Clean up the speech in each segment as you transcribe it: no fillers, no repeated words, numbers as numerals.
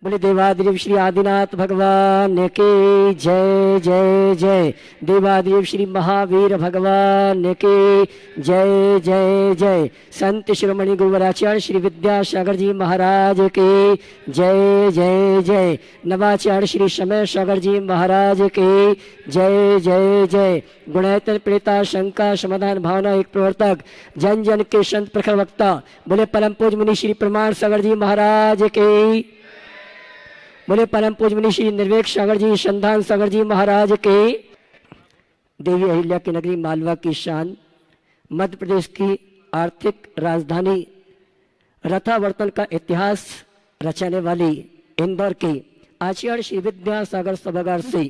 बोले देवादिदेव श्री आदिनाथ भगवान की जय जय जय। देवादिदेव श्री महावीर भगवान की जय जय जय। संत शिरोमणि गुरुवराचार्य श्री विद्यासागर जी महाराज की जय जय जय। नवाचार्य श्री समय सागर जी महाराज की जय जय जय। गुणायतन प्रेता शंका समाधान भावना एक प्रवर्तक जन जन के संत प्रखर वक्ता बोले परम पूज मुनि श्री प्रमाण सागर जी महाराज की। बोले परम पूज मुनि श्री निर्वेक सागर जी संधान सागर जी महाराज के। देवी अहिल्या की नगरी मालवा की शान, मध्य प्रदेश की आर्थिक राजधानी, रथावर्तन का इतिहास रचाने वाली इंदौर की आचार्य श्री विद्यासागर सभागार से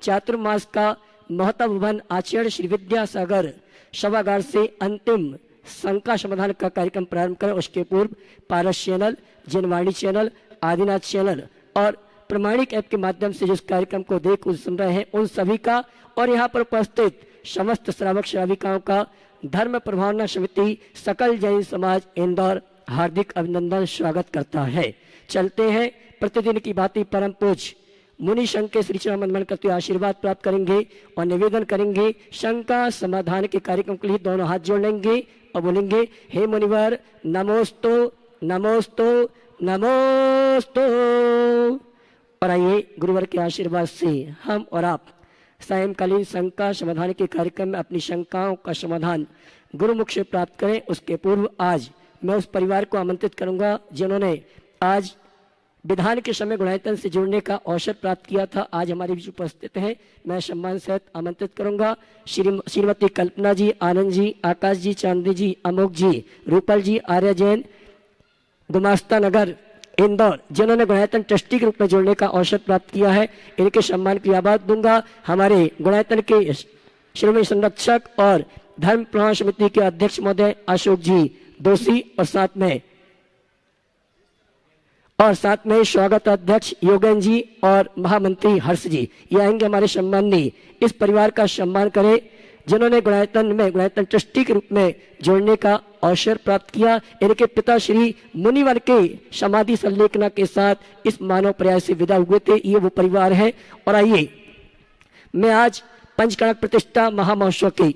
चातुर्मास का महत्व भवन आचार्य श्री विद्यासागर सभागार से अंतिम शंका समाधान का कार्यक्रम प्रारंभ करें। उसके पूर्व Paras channel, Janvani channel, Adinath channel और प्रमाणिक ऐप के माध्यम से जिस कार्यक्रम को देख सुन रहे हैं उन सभी का और यहाँ पर उपस्थित समस्त श्रावक श्राविकाओं का धर्म प्रभावना समिति सकल जैन समाज इंदौर हार्दिक अभिनंदन स्वागत करता है। चलते हैं प्रतिदिन की भांति परम पूज मुनि संघ के श्री चरण वंदन करते हुए आशीर्वाद प्राप्त करेंगे और निवेदन करेंगे। शंका समाधान के कार्यक्रम के लिए दोनों हाथ जोड़ लेंगे और बोलेंगे हे मुनिवर नमोस्तु नमोस्तु नमोस्तु। और आइए गुरुवर के आशीर्वाद से हम और आप सायंकालीन शंका समाधान के कार्यक्रम में अपनी शंकाओं का समाधान गुरुमुख से प्राप्त करें। उसके पूर्व आज मैं उस परिवार को आमंत्रित करूंगा जिन्होंने आज विधान के समय गुणायतन से जुड़ने का अवसर प्राप्त किया था, आज हमारे बीच उपस्थित हैं। मैं सम्मान सहित आमंत्रित करूंगा श्रीमती कल्पना जी, आनंद जी, आकाश जी, चांदी जी, अमोक जी, रूपल जी, आर्य जैन, गुमास्ता नगर इंदौर जिन्होंने गुणायतन ट्रस्टी के रूप में जुड़ने का अवसर प्राप्त किया है। इनके सम्मान की आवाज दूंगा। हमारे गुणायतन के श्रोमणी संरक्षक और धर्म प्रभाव समिति के अध्यक्ष महोदय अशोक जी दोषी और साथ में स्वागत अध्यक्ष योगेन जी और महामंत्री हर्ष जी ये आएंगे हमारे सम्माननीय। इस परिवार का सम्मान करें जिन्होंने गुणायतन ट्रस्टी के रूप में जोड़ने का अवसर प्राप्त किया। इनके पिता श्री मुनिवर के समाधि संलेखना के साथ इस मानव प्रयास से विदा हुए थे। ये वो परिवार है। और आइए मैं आज पंचकणक प्रतिष्ठा महामहोत्सव की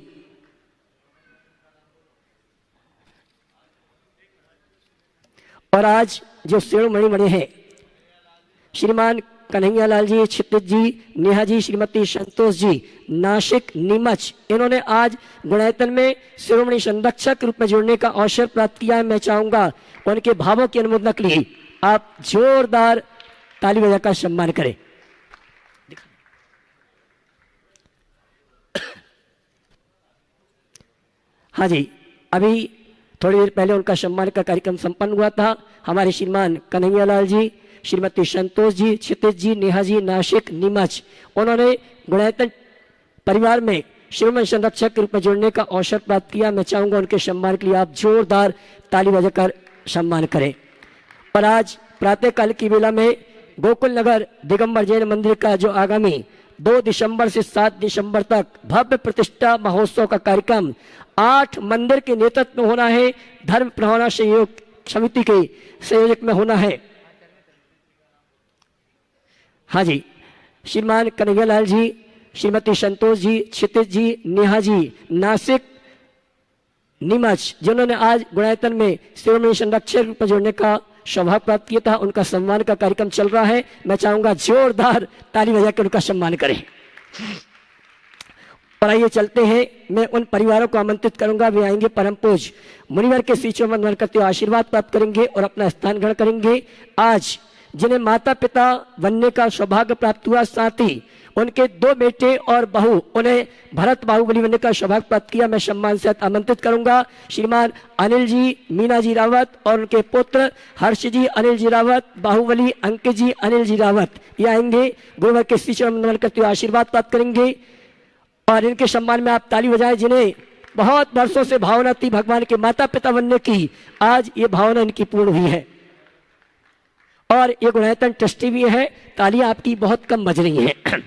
और आज जो शिरोमणि बने हैं श्रीमान कन्हैया लाल जी, क्षितिज जी, नेहा जी, श्रीमती संतोष जी, नासिक, नीमच, इन्होंने आज गुणायतन में शिरोमणि संरक्षक के रूप में जुड़ने का अवसर प्राप्त किया है। मैं चाहूंगा उनके भावों की अनुमोदना के लिए आप जोरदार ताली बजाकर सम्मान करें। हाँ जी, अभी थोड़ी देर पहले उनका सम्मान का कार्यक्रम संपन्न हुआ था। हमारे श्रीमान कन्हैया लाल जी, श्रीमती संतोष जी, क्षितिज जी, नेहा जी, नासिक, नीमच, उन्होंने गुणायतन परिवार में शिरोमणि संरक्षक के रूप में जुड़ने का अवसर प्राप्त किया। मैं चाहूंगा उनके सम्मान के लिए आप जोरदार ताली बजाकर सम्मान करें। और आज प्रातःकाल की वेला में गोकुल नगर दिगंबर जैन मंदिर का जो आगामी 2 दिसंबर से 7 दिसंबर तक भव्य प्रतिष्ठा महोत्सव का कार्यक्रम 8 मंदिर के नेतृत्व में होना है। धर्म प्रभावना सहयोग समिति के संयोजक में होना है। हाँ जी, श्रीमान कन्हैया लाल जी, श्रीमती संतोष जी, क्षितिज जी, नेहा जी, नासिक, नीमच, जिन्होंने आज गुणायतन में शिरोमणि संरक्षक रूप में जोड़ने का सौभाग्य प्राप्त किया था, उनका सम्मान का कार्यक्रम चल रहा है। मैं चाहूंगा जोरदार ताली बजाकर उनका सम्मान करें। और आइए चलते हैं, मैं उन परिवारों को आमंत्रित करूंगा, वे आएंगे परम पूज मुनिवर के श्री चरण वंदन करते हुए आशीर्वाद प्राप्त करेंगे और अपना स्थान ग्रहण करेंगे। आज जिन्हें माता पिता बनने का सौभाग्य प्राप्त हुआ, साथ ही उनके 2 बेटे और बहू उन्हें भरत बाहुबली बनने का सौभाग्य प्राप्त किया, मैं सम्मान से आमंत्रित करूंगा। श्रीमान अनिल जी, मीना जी रावत और उनके पुत्र हर्ष जी, अनिल जी रावत, बाहुबली, अंकित जी, अनिल जी रावत, ये आएंगे गुरुवर के श्री चरण वंदन करते हुए आशीर्वाद प्राप्त करेंगे। और इनके सम्मान में आप ताली बजाएं जिन्हें बहुत वर्षों से भावना थी भगवान के माता पिता बनने की, आज ये भावना इनकी पूर्ण हुई है। और ये गुणायतन ट्रस्टी भी है, तालियां आपकी बहुत कम बज रही हैं।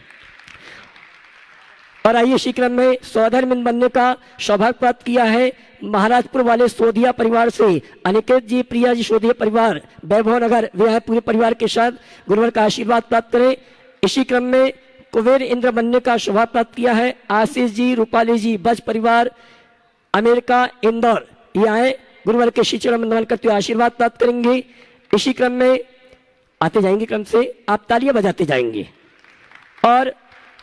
और आइए इसी क्रम में सौधर्मिंद बनने का सौभाग्य प्राप्त किया है महाराजपुर वाले सोधिया परिवार से अनिकेत जी, प्रिया जी सोधिया परिवार वैभव नगर, वे हैं पूरे परिवार के साथ गुरुवर का आशीर्वाद प्राप्त करें। इसी क्रम में कुबेर इंद्र बनने का सौभाग्य प्राप्त किया है आशीष जी, रूपाली जी, बज परिवार अमेरिका इंदौर, ये आए गुरुवर के श्री चरण वंदन करते हुए आशीर्वाद प्राप्त करेंगे। इसी क्रम में आते जाएंगे, क्रम से आप तालियां बजाते जाएंगे। और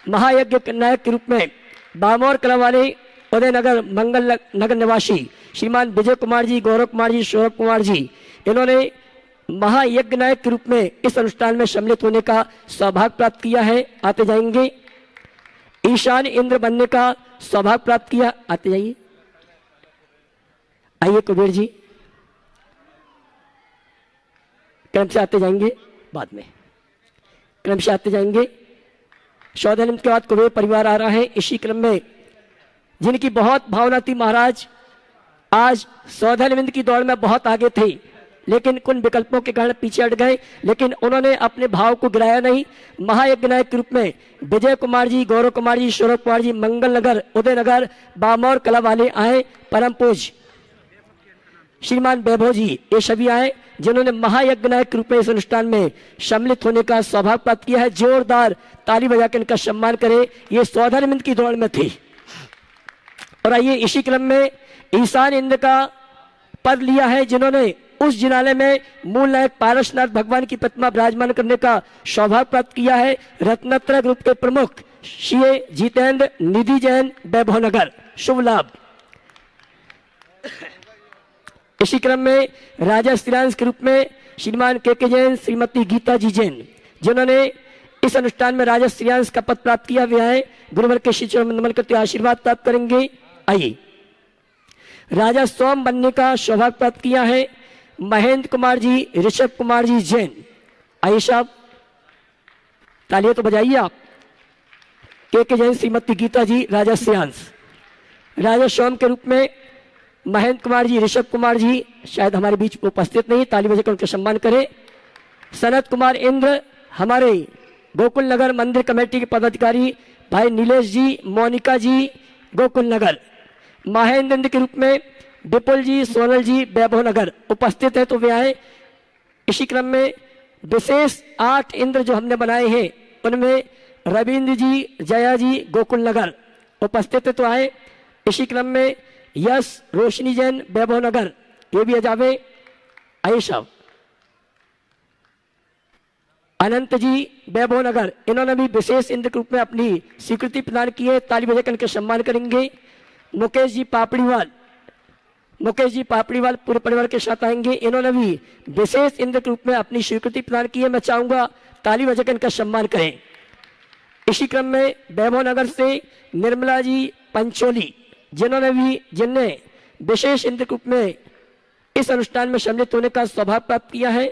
महायज्ञ नायक के रूप में बामोर कला वाले उदयनगर मंगल नगर निवासी श्रीमान विजय कुमार जी, गौरव कुमार जी, सौरभ कुमार जी, इन्होंने महायज्ञ नायक के रूप में इस अनुष्ठान में सम्मिलित होने का सौभाग्य प्राप्त किया है। आते जाएंगे। ईशान इंद्र बनने का सौभाग्य प्राप्त किया, आते जाइए। आइए कुबेर जी, क्रम से आते जाएंगे, बाद में क्रम से आते जाएंगे। सौधर्मिंद के बाद कुबेर परिवार आ रहा है। इसी क्रम में जिनकी बहुत भावना थी, महाराज आज सौधर्मिंद की दौड़ में बहुत आगे थे, लेकिन कुछ विकल्पों के कारण पीछे हट गए, लेकिन उन्होंने अपने भाव को गिराया नहीं। महायज्ञ नायक के रूप में विजय कुमार जी, गौरव कुमार जी, सौरभ कुमार जी, मंगल नगर, उदयनगर, बामौर कला वाले आए। परम पूज श्रीमान वैभव जी, ये सभी आए जिन्होंने महायज्ञ नायक के रूप में इस अनुष्ठान में सम्मिलित होने का सौभाग्य प्राप्त किया है। जोरदार ताली बजाकर इनका सम्मान करें, ये सौधर्मिंद की दौड़ में थे। और आइए इसी क्रम में ईशान इंद्र का पद लिया है जिन्होंने उस जिनालय में मूल नायक पारसनाथ भगवान की प्रतिमा विराजमान करने का सौभाग्य प्राप्त किया है। रत्नत्र ग्रुप के प्रमुख श्री जितेंद्र निधि जैन, वैभव नगर, शुभ लाभ। इसी क्रम में राजा श्रीयांश के रूप में श्रीमान के जैन, श्रीमती गीता जी जैन, जिन्होंने इस अनुष्ठान में राजा श्रीयांश का पद प्राप्त किया, वे आए गुरुवर के श्री चरण वंदन करते आशीर्वाद प्राप्त करेंगे। आइए। राजा सोम बनने का सौभाग्य प्राप्त किया है महेंद्र कुमार जी, ऋषभ कुमार जी जैन। आइए साहब, तालियां तो बजाइए आप। के जैन, श्रीमती गीता जी, राजा श्रीयांश। राजा सोम के रूप में महेंद्र कुमार जी, ऋषभ कुमार जी शायद हमारे बीच उपस्थित नहीं, ताली बजाकर उनका सम्मान करें। सनत कुमार इंद्र, हमारे गोकुल नगर मंदिर कमेटी के पदाधिकारी भाई नीलेश जी, मोनिका जी, गोकुल नगर। महेंद्र इंद्र के रूप में विपुल जी, सोनल जी, वैभव नगर उपस्थित है, तो वे आए। इसी क्रम में विशेष 8 इंद्र जो हमने बनाए हैं, उनमें रविंद्र जी, जया जी, गोकुल नगर उपस्थित है, तो आए। इसी क्रम में यश, रोशनी जैन, वैभव नगर, ये भी अजावे। आइए साहब। अनंत जी, वैभव नगर, इन्होंने भी विशेष इंद्र के रूप में अपनी स्वीकृति प्रदान की है, ताली बजाकर इनके सम्मान करेंगे। मुकेश जी पापड़ीवाल, मुकेश जी पापड़ीवाल पूरे परिवार के साथ आएंगे, इन्होंने भी विशेष इंद्र के रूप में अपनी स्वीकृति प्रदान की है, मैं चाहूंगा ताली बजाकर इनका सम्मान करें। इसी क्रम में वैभव नगर से निर्मला जी पंचोली, जिनने विशेष इंद्र के रूप में इस अनुष्ठान में सम्मिलित होने का सौभाग्य प्राप्त किया है।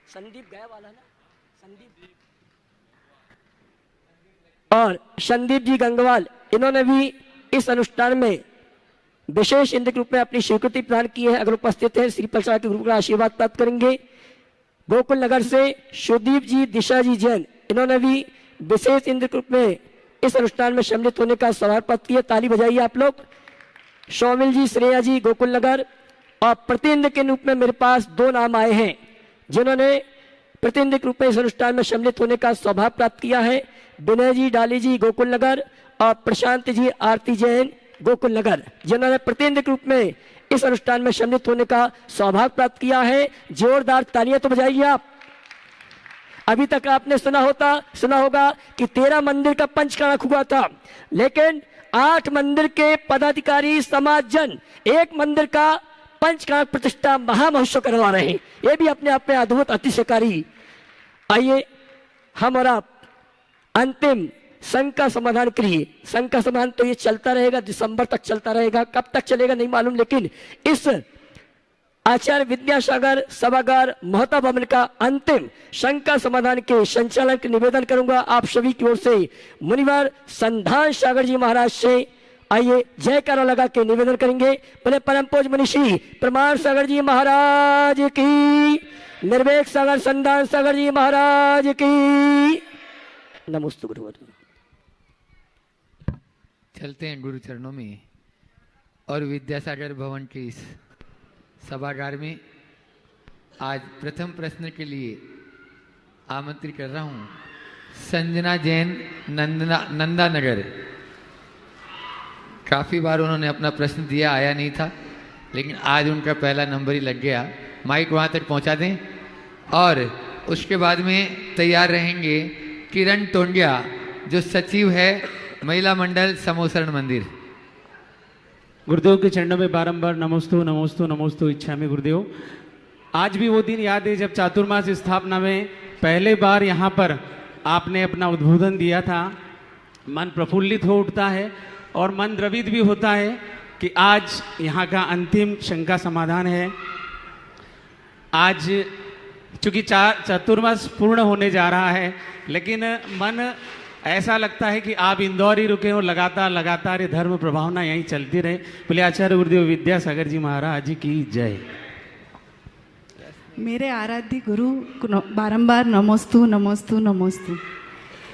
संदीप गया वाला ना, संदीप और संदीप जी गंगवाल, इन्होंने भी इस अनुष्ठान में विशेष इंद्र के रूप में अपनी स्वीकृति प्रदान की है। अगर उपस्थित है, श्री प्रसाद के गुरु का आशीर्वाद प्राप्त करेंगे। गोकुल नगर से सुदीप जी, दिशा जी जैन, इन्होंने भी विशेष इंद्र के रूप में इस अनुष्ठान में सम्मिलित होने का सौभाग्य प्राप्त किया, ताली बजाइए आप लोग। सौमिल जी, श्रेया जी, गोकुल नगर। और प्रतिनिधि के रूप में मेरे पास 2 नाम आए हैं जिन्होंने प्रतिनिधि के रूप में इस अनुष्ठान में सम्मिलित होने का सौभाग्य प्राप्त किया है। विनय जी, डाली जी, गोकुल नगर, और प्रशांत जी, आरती जैन, गोकुल नगर, जिन्होंने प्रतिनिधि के रूप में इस अनुष्ठान में सम्मिलित होने का सौभाग्य प्राप्त किया है। जोरदार तालियां तो बजाइए आप। अभी तक आपने सुना होगा कि 13 मंदिर का पंचकणक हुआ था, लेकिन 8 मंदिर के पदाधिकारी समाजजन एक मंदिर का पंचकणक प्रतिष्ठा महामहोत्सव करवा रहे हैं। ये भी अपने आप में अद्भुत अतिशयकारी। आइए हम और आप अंतिम संघ का समाधान करिए। संघ का समाधान तो ये चलता रहेगा, दिसंबर तक चलता रहेगा, कब तक चलेगा नहीं मालूम, लेकिन इस आचार्य विद्यासागर सभागार महता भवन का अंतिम संघ का समाधान के संचालन के निवेदन करूंगा आप सभी की ओर से मुनिवर संधान सागर जी महाराज से। आइए जयकारा लगा के निवेदन करेंगे। बोले परम पूज्य मनीषी प्रमाण सागर जी महाराज की, निर्वेक सागर संधान सागर जी महाराज की। नमोस्तु गुरुवर। चलते हैं गुरु चरणों में और विद्यासागर भवन के इस सभागार में आज प्रथम प्रश्न के लिए आमंत्रित कर रहा हूँ संजना जैन नंदा नगर। काफ़ी बार उन्होंने अपना प्रश्न दिया, आया नहीं था, लेकिन आज उनका पहला नंबर ही लग गया। माइक वहाँ तक पहुँचा दें। और उसके बाद में तैयार रहेंगे किरण टोंडिया जो सचिव है महिला मंडल समोसरण मंदिर। गुरुदेव के चरणों में बारंबार नमोस्तु नमोस्तु नमोस्तु इच्छामि गुरुदेव। आज भी वो दिन याद है जब चातुर्मास स्थापना में पहले बार यहाँ पर आपने अपना उद्बोधन दिया था। मन प्रफुल्लित हो उठता है और मन द्रवित भी होता है कि आज यहाँ का अंतिम शंका समाधान है। आज चूँकि चतुर्मास पूर्ण होने जा रहा है, लेकिन मन ऐसा लगता है कि आप इंदौर ही रुके और लगातार ये धर्म प्रभावना यहीं चलती रहे। बोले आचार्य गुरुदेव विद्यासागर जी महाराज जी की जय। मेरे आराध्य गुरु को बारंबार नमोस्तु नमोस्तु नमोस्तु।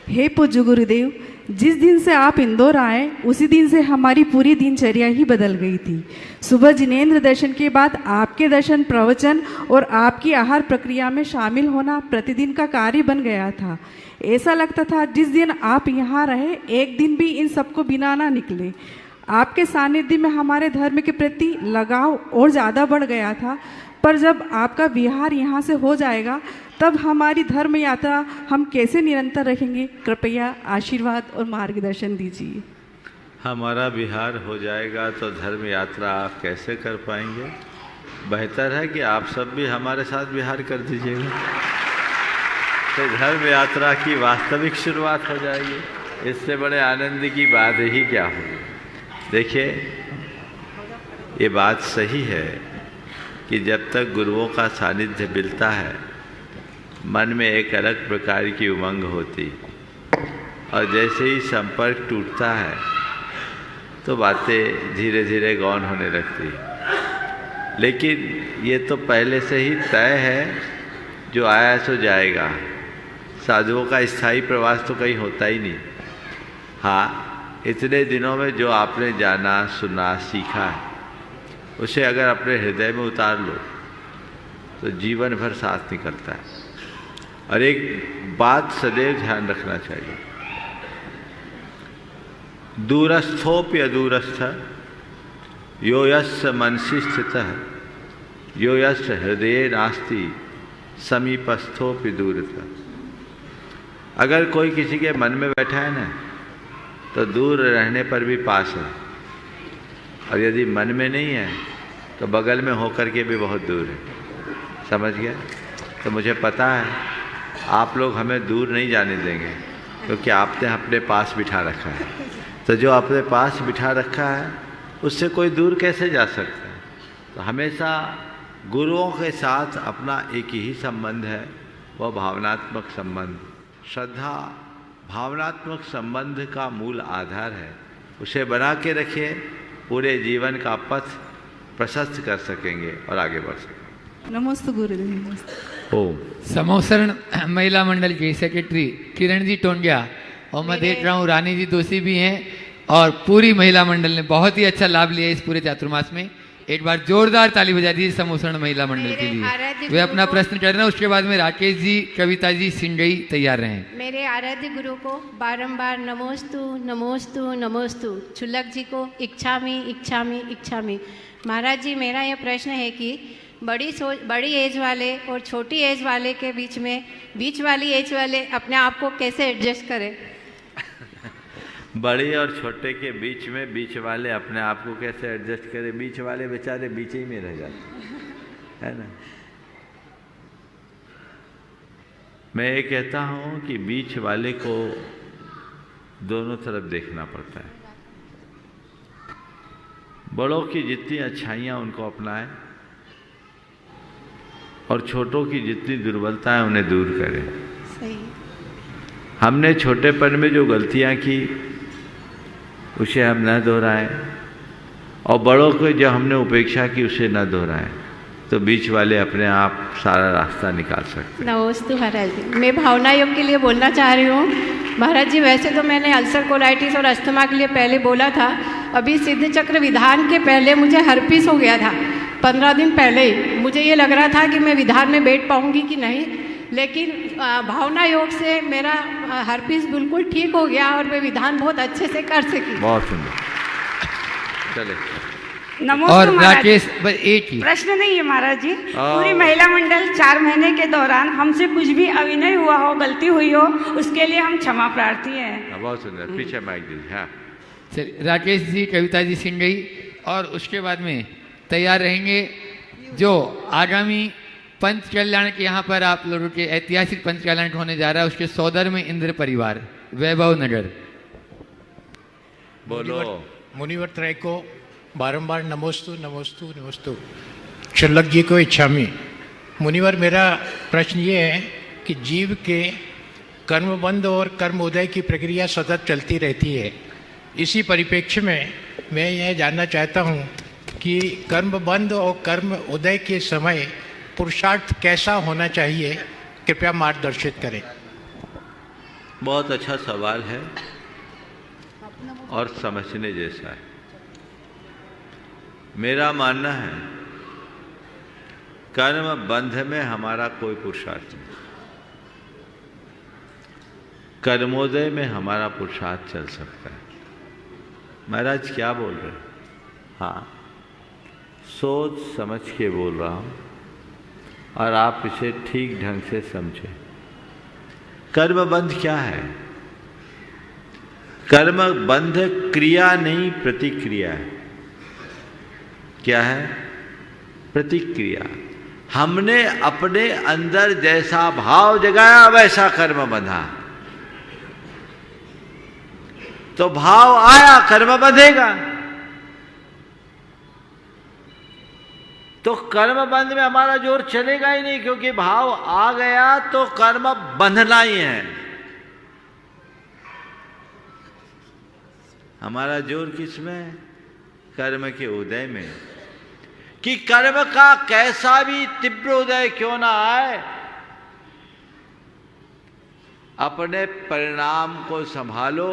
हे पूज्य गुरुदेव, जिस दिन से आप इंदौर आए उसी दिन से हमारी पूरी दिनचर्या ही बदल गई थी। सुबह जिनेंद्र दर्शन के बाद आपके दर्शन, प्रवचन और आपकी आहार प्रक्रिया में शामिल होना प्रतिदिन का कार्य बन गया था। ऐसा लगता था जिस दिन आप यहाँ रहे एक दिन भी इन सबको बिना ना निकले। आपके सानिध्य में हमारे धर्म के प्रति लगाव और ज़्यादा बढ़ गया था। पर जब आपका विहार यहाँ से हो जाएगा तब हमारी धर्म यात्रा हम कैसे निरंतर रखेंगे? कृपया आशीर्वाद और मार्गदर्शन दीजिए। हमारा विहार हो जाएगा तो धर्म यात्रा आप कैसे कर पाएंगे? बेहतर है कि आप सब भी हमारे साथ विहार कर दीजिएगा, तो धर्म यात्रा की वास्तविक शुरुआत हो जाएगी। इससे बड़े आनंद की बात ही क्या होगी। देखिए, ये बात सही है कि जब तक गुरुओं का सानिध्य मिलता है मन में एक अलग प्रकार की उमंग होती, और जैसे ही संपर्क टूटता है तो बातें धीरे धीरे गौण होने लगती। लेकिन ये तो पहले से ही तय है, जो आया सो जाएगा। साधुओं का स्थायी प्रवास तो कहीं होता ही नहीं। हाँ, इतने दिनों में जो आपने जाना, सुना, सीखा है, उसे अगर अपने हृदय में उतार लो तो जीवन भर साथ निकलता है। और एक बात सदैव ध्यान रखना चाहिए, दूरस्थोप्य दूरस्थ यो यस्य मनसि स्थितः यो यस्य हृदये नास्ति समीपस्थोप्य दूरतः। अगर कोई किसी के मन में बैठा है ना, तो दूर रहने पर भी पास है, और यदि मन में नहीं है तो बगल में होकर के भी बहुत दूर है। समझ गया? तो मुझे पता है आप लोग हमें दूर नहीं जाने देंगे, क्योंकि आपने अपने पास बिठा रखा है। तो जो अपने पास बिठा रखा है उससे कोई दूर कैसे जा सकता है? तो हमेशा गुरुओं के साथ अपना एक ही संबंध है, वह भावनात्मक संबंध। श्रद्धा भावनात्मक संबंध का मूल आधार है। उसे बना के रखिए, पूरे जीवन का पथ प्रशस्त कर सकेंगे और आगे बढ़ सकेंगे। नमस्ते गुरुदेव। नमस्ते। ओम। समोसरण महिला मंडल की सेक्रेटरी किरण जी टोंडिया, और मैं देख रहा हूँ रानी जी दोषी भी हैं, और पूरी महिला मंडल ने बहुत ही अच्छा लाभ लिया इस पूरे चातुर्मास में। एक बार जोरदार ताली बजा दीजिए समोसरण महिला मंडल के लिए। वे अपना प्रश्न कर रहे हैं, उसके बाद में राकेश जी, कविता जी, सिंगई तैयार रहें। मेरे आराध्य गुरु को बारंबार नमोस्तु नमोस्तु नमोस्तु। छुल्लक जी को इच्छामि इच्छामि इच्छामि। महाराज जी, मेरा यह प्रश्न है कि बड़ी एज वाले और छोटी एज वाले के बीच वाली एज वाले अपने आप को कैसे एडजस्ट करें? बड़ी और छोटे के बीच में बीच वाले अपने आप को कैसे एडजस्ट करें? बीच वाले बेचारे बीच ही में रह जाते है ना। मैं ये कहता हूँ कि बीच वाले को दोनों तरफ देखना पड़ता है। बड़ों की जितनी अच्छाइयाँ उनको अपनाएं, और छोटों की जितनी दुर्बलता है उन्हें दूर करें। सही। हमने छोटेपन में जो गलतियाँ की उसे हम न दोहराएं, और बड़ों को जो हमने उपेक्षा की उसे न दोहराएं, तो बीच वाले अपने आप सारा रास्ता निकाल सकते हैं। नमस्ते महाराज जी, मैं भावना योग के लिए बोलना चाह रही हूँ। महाराज जी, वैसे तो मैंने अल्सर कोलाइटिस और अस्थमा के लिए पहले बोला था। अभी सिद्ध चक्र विधान के पहले मुझे हर्पीस हो गया था, 15 दिन पहले ही। मुझे ये लग रहा था कि मैं विधान में बैठ पाऊंगी कि नहीं, लेकिन भावना योग से मेरा हर्पीस बिल्कुल ठीक हो गया और मैं विधान बहुत अच्छे से कर सकी। बहुत सुंदर, चले। नमस्ते और महाराज। राकेश, बस एक ही प्रश्न नहीं है महाराज जी। पूरी महिला मंडल 4 महीने के दौरान हमसे कुछ भी अविनय हुआ हो, गलती हुई हो, उसके लिए हम क्षमा प्रार्थी हैं। बहुत सुंदर, पीछे माइक दीजिए। हाँ, चलिए, राकेश जी, कविता जी सिंह गई और उसके बाद में तैयार रहेंगे जो आगामी पंच कल्याण के यहाँ पर आप लोगों के ऐतिहासिक पंच कल्याण होने जा रहा है, उसके सौदर में इंद्र परिवार वैभव नगर। बोलो। मुनिवर त्रय को बारंबार नमोस्तु नमोस्तु नमोस्तु। शल्लक जी को इच्छामी। मुनिवर, मेरा प्रश्न ये है कि जीव के कर्मबंध और कर्म उदय की प्रक्रिया सतत चलती रहती है। इसी परिप्रेक्ष्य में मैं यह जानना चाहता हूँ कि कर्मबंध और कर्म उदय के समय पुरुषार्थ कैसा होना चाहिए, कृपया मार्गदर्शित करें। बहुत अच्छा सवाल है और समझने जैसा है। मेरा मानना है कर्म बंध में हमारा कोई पुरुषार्थ नहीं, कर्मोदय में हमारा पुरुषार्थ चल सकता है। महाराज क्या बोल रहे हैं? हाँ, सोच समझ के बोल रहा हूँ और आप इसे ठीक ढंग से समझें। कर्मबंध क्या है? कर्मबंध क्रिया नहीं, प्रतिक्रिया है। क्या है? प्रतिक्रिया। हमने अपने अंदर जैसा भाव जगाया वैसा कर्म बंधा, तो भाव आया, कर्म बंधेगा। तो कर्म बंध में हमारा जोर चलेगा ही नहीं, क्योंकि भाव आ गया तो कर्म बंधना ही है। हमारा जोर किस में? कर्म के उदय में। कि कर्म का कैसा भी तीव्र उदय क्यों ना आए, अपने परिणाम को संभालो,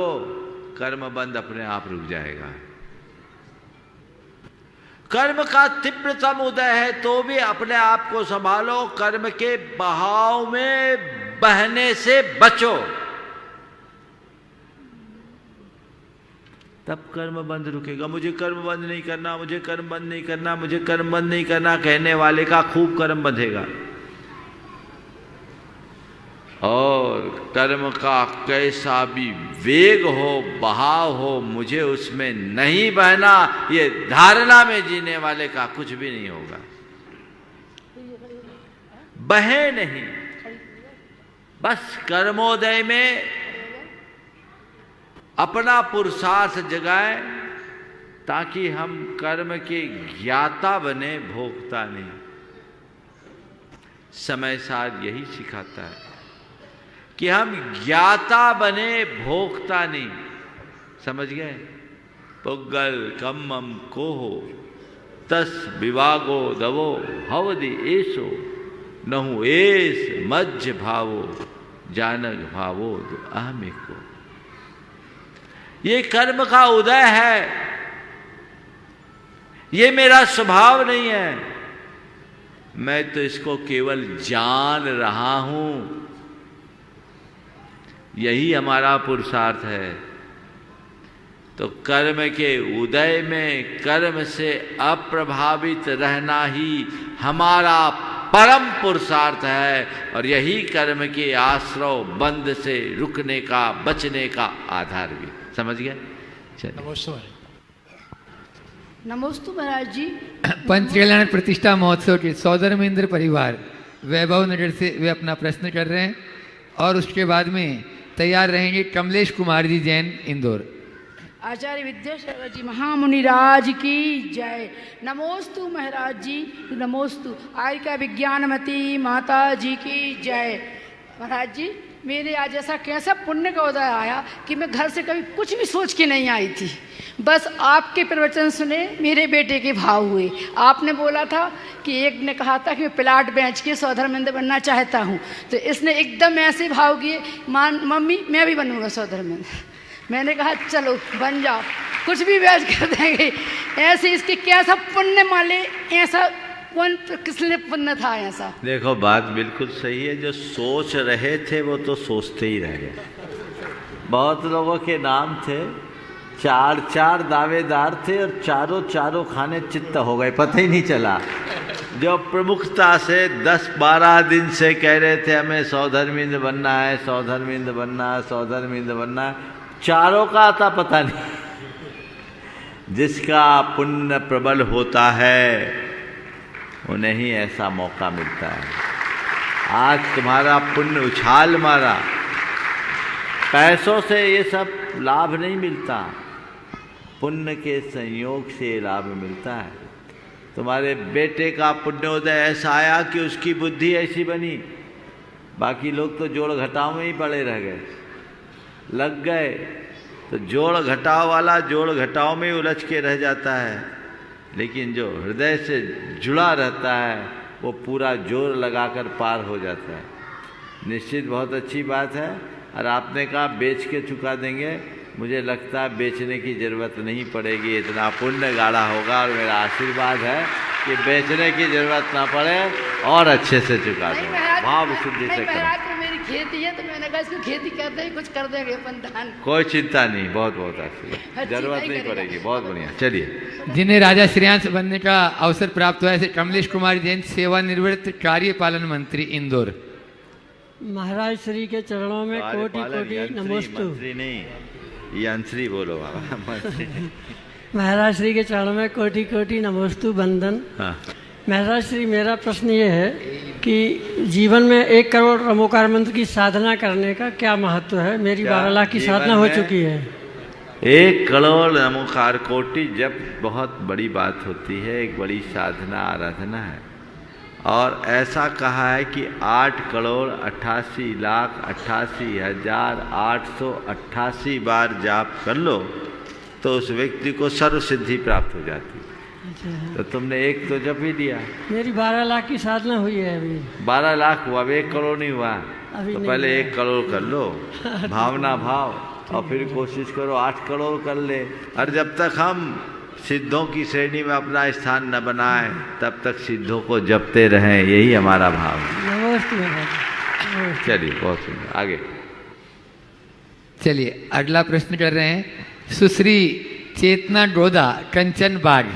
कर्म बंध अपने आप रुक जाएगा। कर्म का तीव्रतम उदय है तो भी अपने आप को संभालो, कर्म के बहाव में बहने से बचो, तब कर्म बंध रुकेगा। मुझे कर्म बंद नहीं करना, मुझे कर्म बंद नहीं करना, मुझे कर्म बंद नहीं करना कहने वाले का खूब कर्म बंधेगा। और कर्म का कैसा भी वेग हो, बहाव हो, मुझे उसमें नहीं बहना, ये धारणा में जीने वाले का कुछ भी नहीं होगा। बहे नहीं, बस कर्मोदय में अपना पुरुषार्थ जगाए, ताकि हम कर्म के ज्ञाता बने, भोगता नहीं। समय सार यही सिखाता है कि हम ज्ञाता बने, भोगता नहीं। समझ गए? पुग्गल कम्मम कोहो तस विवागो दवो हवदि एसो नहु एस मज्ज भावो जानक भावो दो अहमिको। ये कर्म का उदय है, ये मेरा स्वभाव नहीं है, मैं तो इसको केवल जान रहा हूं। यही हमारा पुरुषार्थ है। तो कर्म के उदय में कर्म से अप्रभावित रहना ही हमारा परम पुरुषार्थ है, और यही कर्म के आश्रव बंध से रुकने का, बचने का आधार भी। समझ गए? नमस्ते। नमोस्तु महाराज जी। पंच कल्याण प्रतिष्ठा महोत्सव के सौदर में इंद्र परिवार वैभव नगर से वे अपना प्रश्न कर रहे हैं, और उसके बाद में तैयार रहेंगे कमलेश कुमार जी जैन इंदौर। आचार्य विद्यासागर जी महामुनिराज की जय। नमोस्तु महाराज जी, नमोस्तु। आयिका विज्ञानमती माता जी की जय। महाराज जी, मेरे आज ऐसा कैसा पुण्य का उदय आया कि मैं घर से कभी कुछ भी सोच के नहीं आई थी। बस आपके प्रवचन सुने मेरे बेटे के भाव हुए। आपने बोला था कि एक ने कहा था कि मैं प्लाट बेच के सौधर्मेंद्र बनना चाहता हूँ, तो इसने एकदम ऐसे भाव किए, मम्मी मैं भी बनूंगा सौधर्मेंद्र। मैंने कहा चलो बन जाओ, कुछ भी बेच कर देंगे। ऐसे इसके कैसा पुण्य माले, ऐसा कौन किसने पुण्य था ऐसा। देखो बात बिल्कुल सही है, जो सोच रहे थे वो तो सोचते ही रह गए। बहुत लोगों के नाम थे, 4 दावेदार थे और चारों खाने चित्त हो गए, पता ही नहीं चला। जो प्रमुखता से 10-12 दिन से कह रहे थे हमें सौधर्मेंद्र बनना है, सौधर्मेंद्र बनना है, सौधर्मेंद्र बनना है, चारों का आता पता नहीं। जिसका पुण्य प्रबल होता है उन्हें ही ऐसा मौका मिलता है। आज तुम्हारा पुण्य उछाल मारा, पैसों से ये सब लाभ नहीं मिलता, पुण्य के संयोग से ये लाभ मिलता है। तुम्हारे बेटे का पुण्योदय ऐसा आया कि उसकी बुद्धि ऐसी बनी, बाकी लोग तो जोड़ घटाव में ही पड़े रह गए, लग गए। तो जोड़ घटाव वाला जोड़ घटाव में ही उलझ के रह जाता है, लेकिन जो हृदय से जुड़ा रहता है वो पूरा जोर लगाकर पार हो जाता है। निश्चित बहुत अच्छी बात है। और आपने कहा बेच के चुका देंगे, मुझे लगता है बेचने की ज़रूरत नहीं पड़ेगी, इतना पुण्य गाढ़ा होगा। और मेरा आशीर्वाद है कि बेचने की ज़रूरत ना पड़े और अच्छे से चुका दें, भाव शुद्धि से करें। मेरी खेती है तो मैंने कहा इसको खेती कर दे, कुछ कर देंगे अपन दान। कोई चिंता नहीं, बहुत बहुत आशीर्वाद, जरूरत नहीं पड़ेगी, बहुत बढ़िया। चलिए, जिन्हें राजा श्रेयांश बनने का अवसर प्राप्त हुआ है, कमलेश कुमार जैन, सेवानिवृत्त कार्यपालन मंत्री, इंदौर। महाराज श्री के चरणों में कोटि कोटि नमोस्तु। मंत्री नहीं, यंत्री बोलो बाबा, मंत्री। महाराज श्री के चरणों में कोटि कोटि नमोस्तु वंदन। हाँ। महाराज श्री, मेरा प्रश्न ये है कि जीवन में 1 करोड़ रमोकार मंत्र की साधना करने का क्या महत्व है? मेरी 12 लाख की साधना हो चुकी है। 1 करोड़ नमोकार कोटि जब बहुत बड़ी बात होती है, एक बड़ी साधना आराधना है। और ऐसा कहा है कि 8,88,88,888 बार जाप कर लो तो उस व्यक्ति को सर्व सिद्धि प्राप्त हो जाती है। तो तुमने एक तो जप ही दिया। मेरी 12 लाख की साधना हुई है अभी। 12 लाख हुआ, 1 करोड़ नहीं हुआ। तो पहले 1 करोड़ कर लो, भावना भाव, और फिर कोशिश करो 8 करोड़ कर ले। और जब तक हम सिद्धों की श्रेणी में अपना स्थान न बनाएं तब तक सिद्धों को जपते रहें, यही हमारा भाव है। चलिए, बहुत सुंदर, आगे चलिए अगला प्रश्न कर रहे हैं सुश्री चेतना डोदा, कंचन बाग।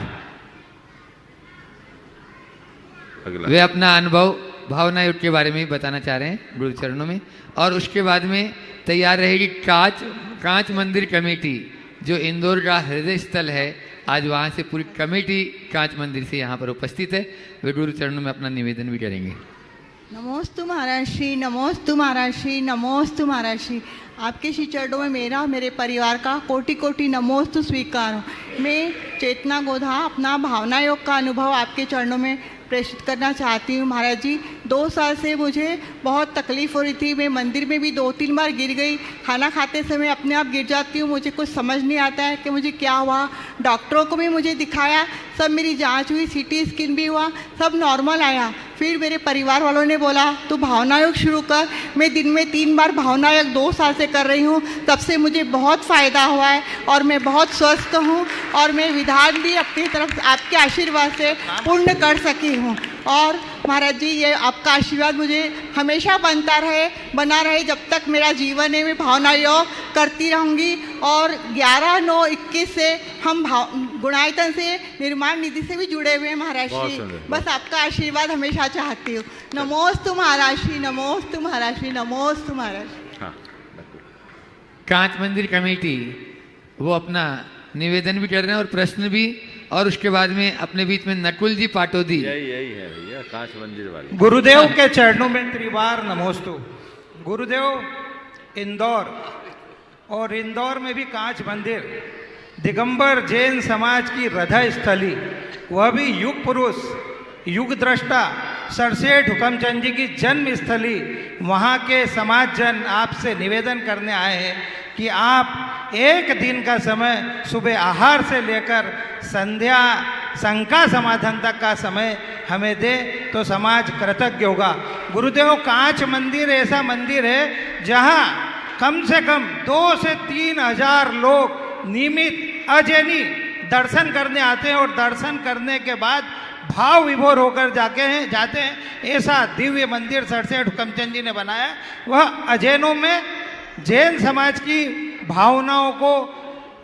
वे अपना अनुभव भावना युग के बारे में बताना चाह रहे हैं गुरु चरणों में। और उसके बाद में तैयार रहेगी कांच मंदिर कमेटी, जो इंदौर का हृदय स्थल है। आज वहाँ से पूरी कमेटी कांच मंदिर से यहाँ पर उपस्थित है। वे गुरु चरणों में अपना निवेदन भी करेंगे। नमोस्तु महाराज श्री, नमोस्तु महाराज श्री, नमोस्तु महाराज श्री। आपके श्री चरणों में मेरा, मेरे परिवार का कोटि कोटि नमोस्तु स्वीकार हो। मैं चेतना गोधा अपना भावना योग का अनुभव आपके चरणों में प्रेषित करना चाहती हूँ। महाराज जी, 2 साल से मुझे बहुत तकलीफ़ हो रही थी। मैं मंदिर में भी 2-3 बार गिर गई, खाना खाते समय अपने आप गिर जाती हूँ। मुझे कुछ समझ नहीं आता है कि मुझे क्या हुआ। डॉक्टरों को भी मुझे दिखाया, सब मेरी जांच हुई, CT स्कैन भी हुआ, सब नॉर्मल आया। फिर मेरे परिवार वालों ने बोला तू भावना योग शुरू कर। मैं दिन में 3 बार भावना योग 2 साल से कर रही हूँ। तब से मुझे बहुत फ़ायदा हुआ है और मैं बहुत स्वस्थ हूँ। और मैं विधान भी अपनी तरफ आपके आशीर्वाद से पूर्ण कर सकी हूँ। और महाराज जी, ये आपका आशीर्वाद मुझे हमेशा बना रहे जब तक मेरा जीवन है। मैं भावना योग करती रहूँगी। और 11/9/21 से हम गुणायतन से निर्माण निधि से भी जुड़े हुए हैं महाराज श्री। बस आपका आशीर्वाद हमेशा चाहती हूँ। नमोस्तु महाराज श्री, नमोस्तु महाराज श्री, नमोस्तु महाराज श्री। कांच मंदिर कमेटी वो अपना निवेदन भी कर रहे हैं और प्रश्न भी। और उसके बाद में अपने बीच में नकुल जी पाटोदी, यही है भैया, कांच मंदिर वाले। गुरुदेव के चरणों में त्रिवार नमोस्तु। गुरुदेव इंदौर, और इंदौर में भी कांच मंदिर, दिगंबर जैन समाज की हृदय स्थली, वह भी युग पुरुष, युग दृष्टा सरसेठ हुकमचंद जी की जन्म स्थली। वहाँ के समाज जन आपसे निवेदन करने आए हैं कि आप 1 दिन का समय सुबह आहार से लेकर संध्या शंका समाधान तक का समय हमें दे तो समाज कृतज्ञ होगा। गुरुदेव, कांच मंदिर ऐसा मंदिर है जहाँ कम से कम 2 से 3 हजार लोग नियमित अजैनी दर्शन करने आते हैं और दर्शन करने के बाद भाव विभोर होकर जाते हैं। ऐसा दिव्य मंदिर सरसेठ हुकमचंद जी ने बनाया। वह अजैनों में जैन समाज की भावनाओं को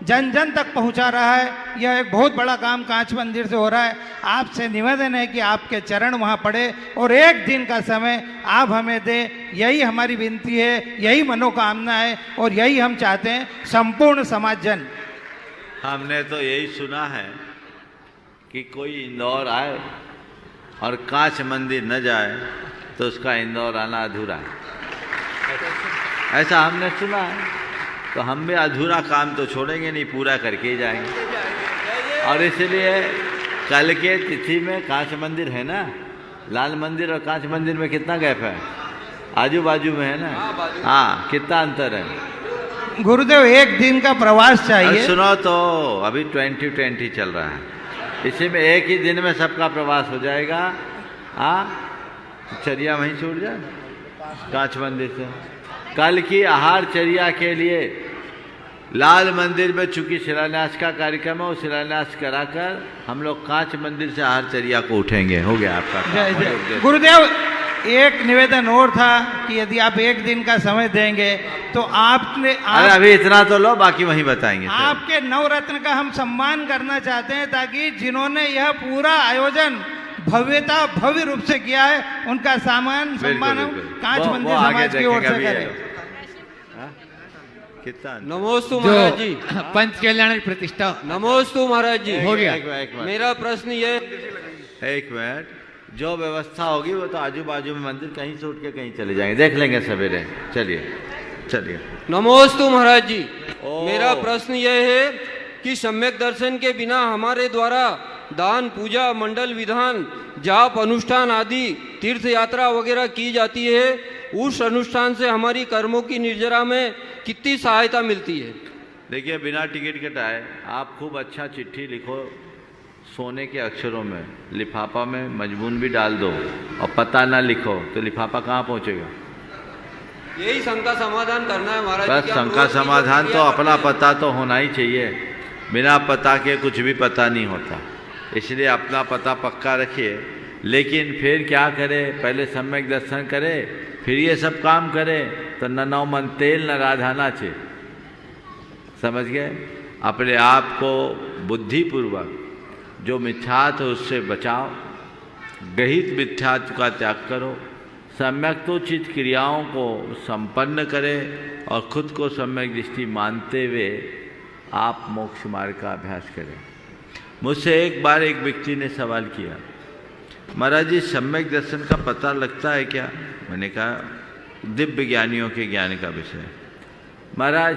जन जन तक पहुंचा रहा है। यह एक बहुत बड़ा काम कांच मंदिर से हो रहा है। आपसे निवेदन है कि आपके चरण वहां पड़े और एक दिन का समय आप हमें दें। यही हमारी विनती है, यही मनोकामना है और यही हम चाहते हैं संपूर्ण समाज जन। हमने तो यही सुना है कि कोई इंदौर आए और कांच मंदिर न जाए तो उसका इंदौर आना अधूरा है, ऐसा हमने सुना है। तो हम भी अधूरा काम तो छोड़ेंगे नहीं, पूरा करके ही जाएंगे। और इसलिए कल के तिथि में कांच मंदिर है ना, लाल मंदिर और कांच मंदिर में कितना गैप है? आजू बाजू में है ना। हाँ, कितना अंतर है? गुरुदेव, एक दिन का प्रवास चाहिए। सुनो तो, अभी 2020 चल रहा है, इसी में एक ही दिन में सबका प्रवास हो जाएगा। चर्या वहीं छूट जाए कांच मंदिर से। कल की आहार चर्या के लिए लाल मंदिर में चूंकि शिलान्यास का कार्यक्रम है, वो शिलान्यास कराकर हम लोग कांच मंदिर से आहार चर्या को उठेंगे। हो गया आपका काम। गुरुदेव, एक निवेदन और था कि यदि आप एक दिन का समय देंगे तो आपने अरे अभी इतना तो लो, बाकी वहीं बताएंगे। आपके नवरत्न का हम सम्मान करना चाहते हैं, ताकि जिन्होंने यह पूरा आयोजन भव्य रूप से किया है उनका सम्मान कांच मंदिर समाज की ओर से करें। नमोस्तु महाराज जी। पंच कल्याण प्रतिष्ठा। नमोस्तु महाराज जी। हो गया। मेरा प्रश्न ये, एक मिनट, जो व्यवस्था होगी वो तो आजू बाजू में मंदिर कहीं से उठ के कहीं चले जाएंगे, देख लेंगे सवेरे। चलिए। नमोस्तु महाराज जी। मेरा प्रश्न यह है कि सम्यक दर्शन के बिना हमारे द्वारा दान, पूजा, मंडल विधान, जाप, अनुष्ठान आदि तीर्थ यात्रा वगैरह की जाती है, उस अनुष्ठान से हमारी कर्मों की निर्जरा में कितनी सहायता मिलती है? देखिए, बिना टिकट कटाए आप खूब अच्छा चिट्ठी लिखो, सोने के अक्षरों में, लिफाफा में मजमून भी डाल दो, और पता ना लिखो तो लिफाफा कहाँ पहुँचेगा? यही शंका समाधान करना है महाराज। बस शंका समाधान तो अपना पता तो होना ही चाहिए। बिना पता के कुछ भी पता नहीं होता, इसलिए अपना पता पक्का रखिए। लेकिन फिर क्या करे, पहले सम्यक दर्शन करे, फिर ये सब काम करे, तो न नौ मन तेल न राधा नाचे। समझ गए? अपने आप को बुद्धिपूर्वक जो मिथ्यात्व है उससे बचाओ, गहित मिथ्यात्व का त्याग करो, सम्यक्तोचित क्रियाओं को संपन्न करें और खुद को सम्यक दृष्टि मानते हुए आप मोक्ष मार्ग का अभ्यास करें। मुझसे एक बार एक व्यक्ति ने सवाल किया, महाराज जी सम्यक दर्शन का पता लगता है क्या? मैंने कहा दिव्य ज्ञानियों के ज्ञान का विषय। महाराज,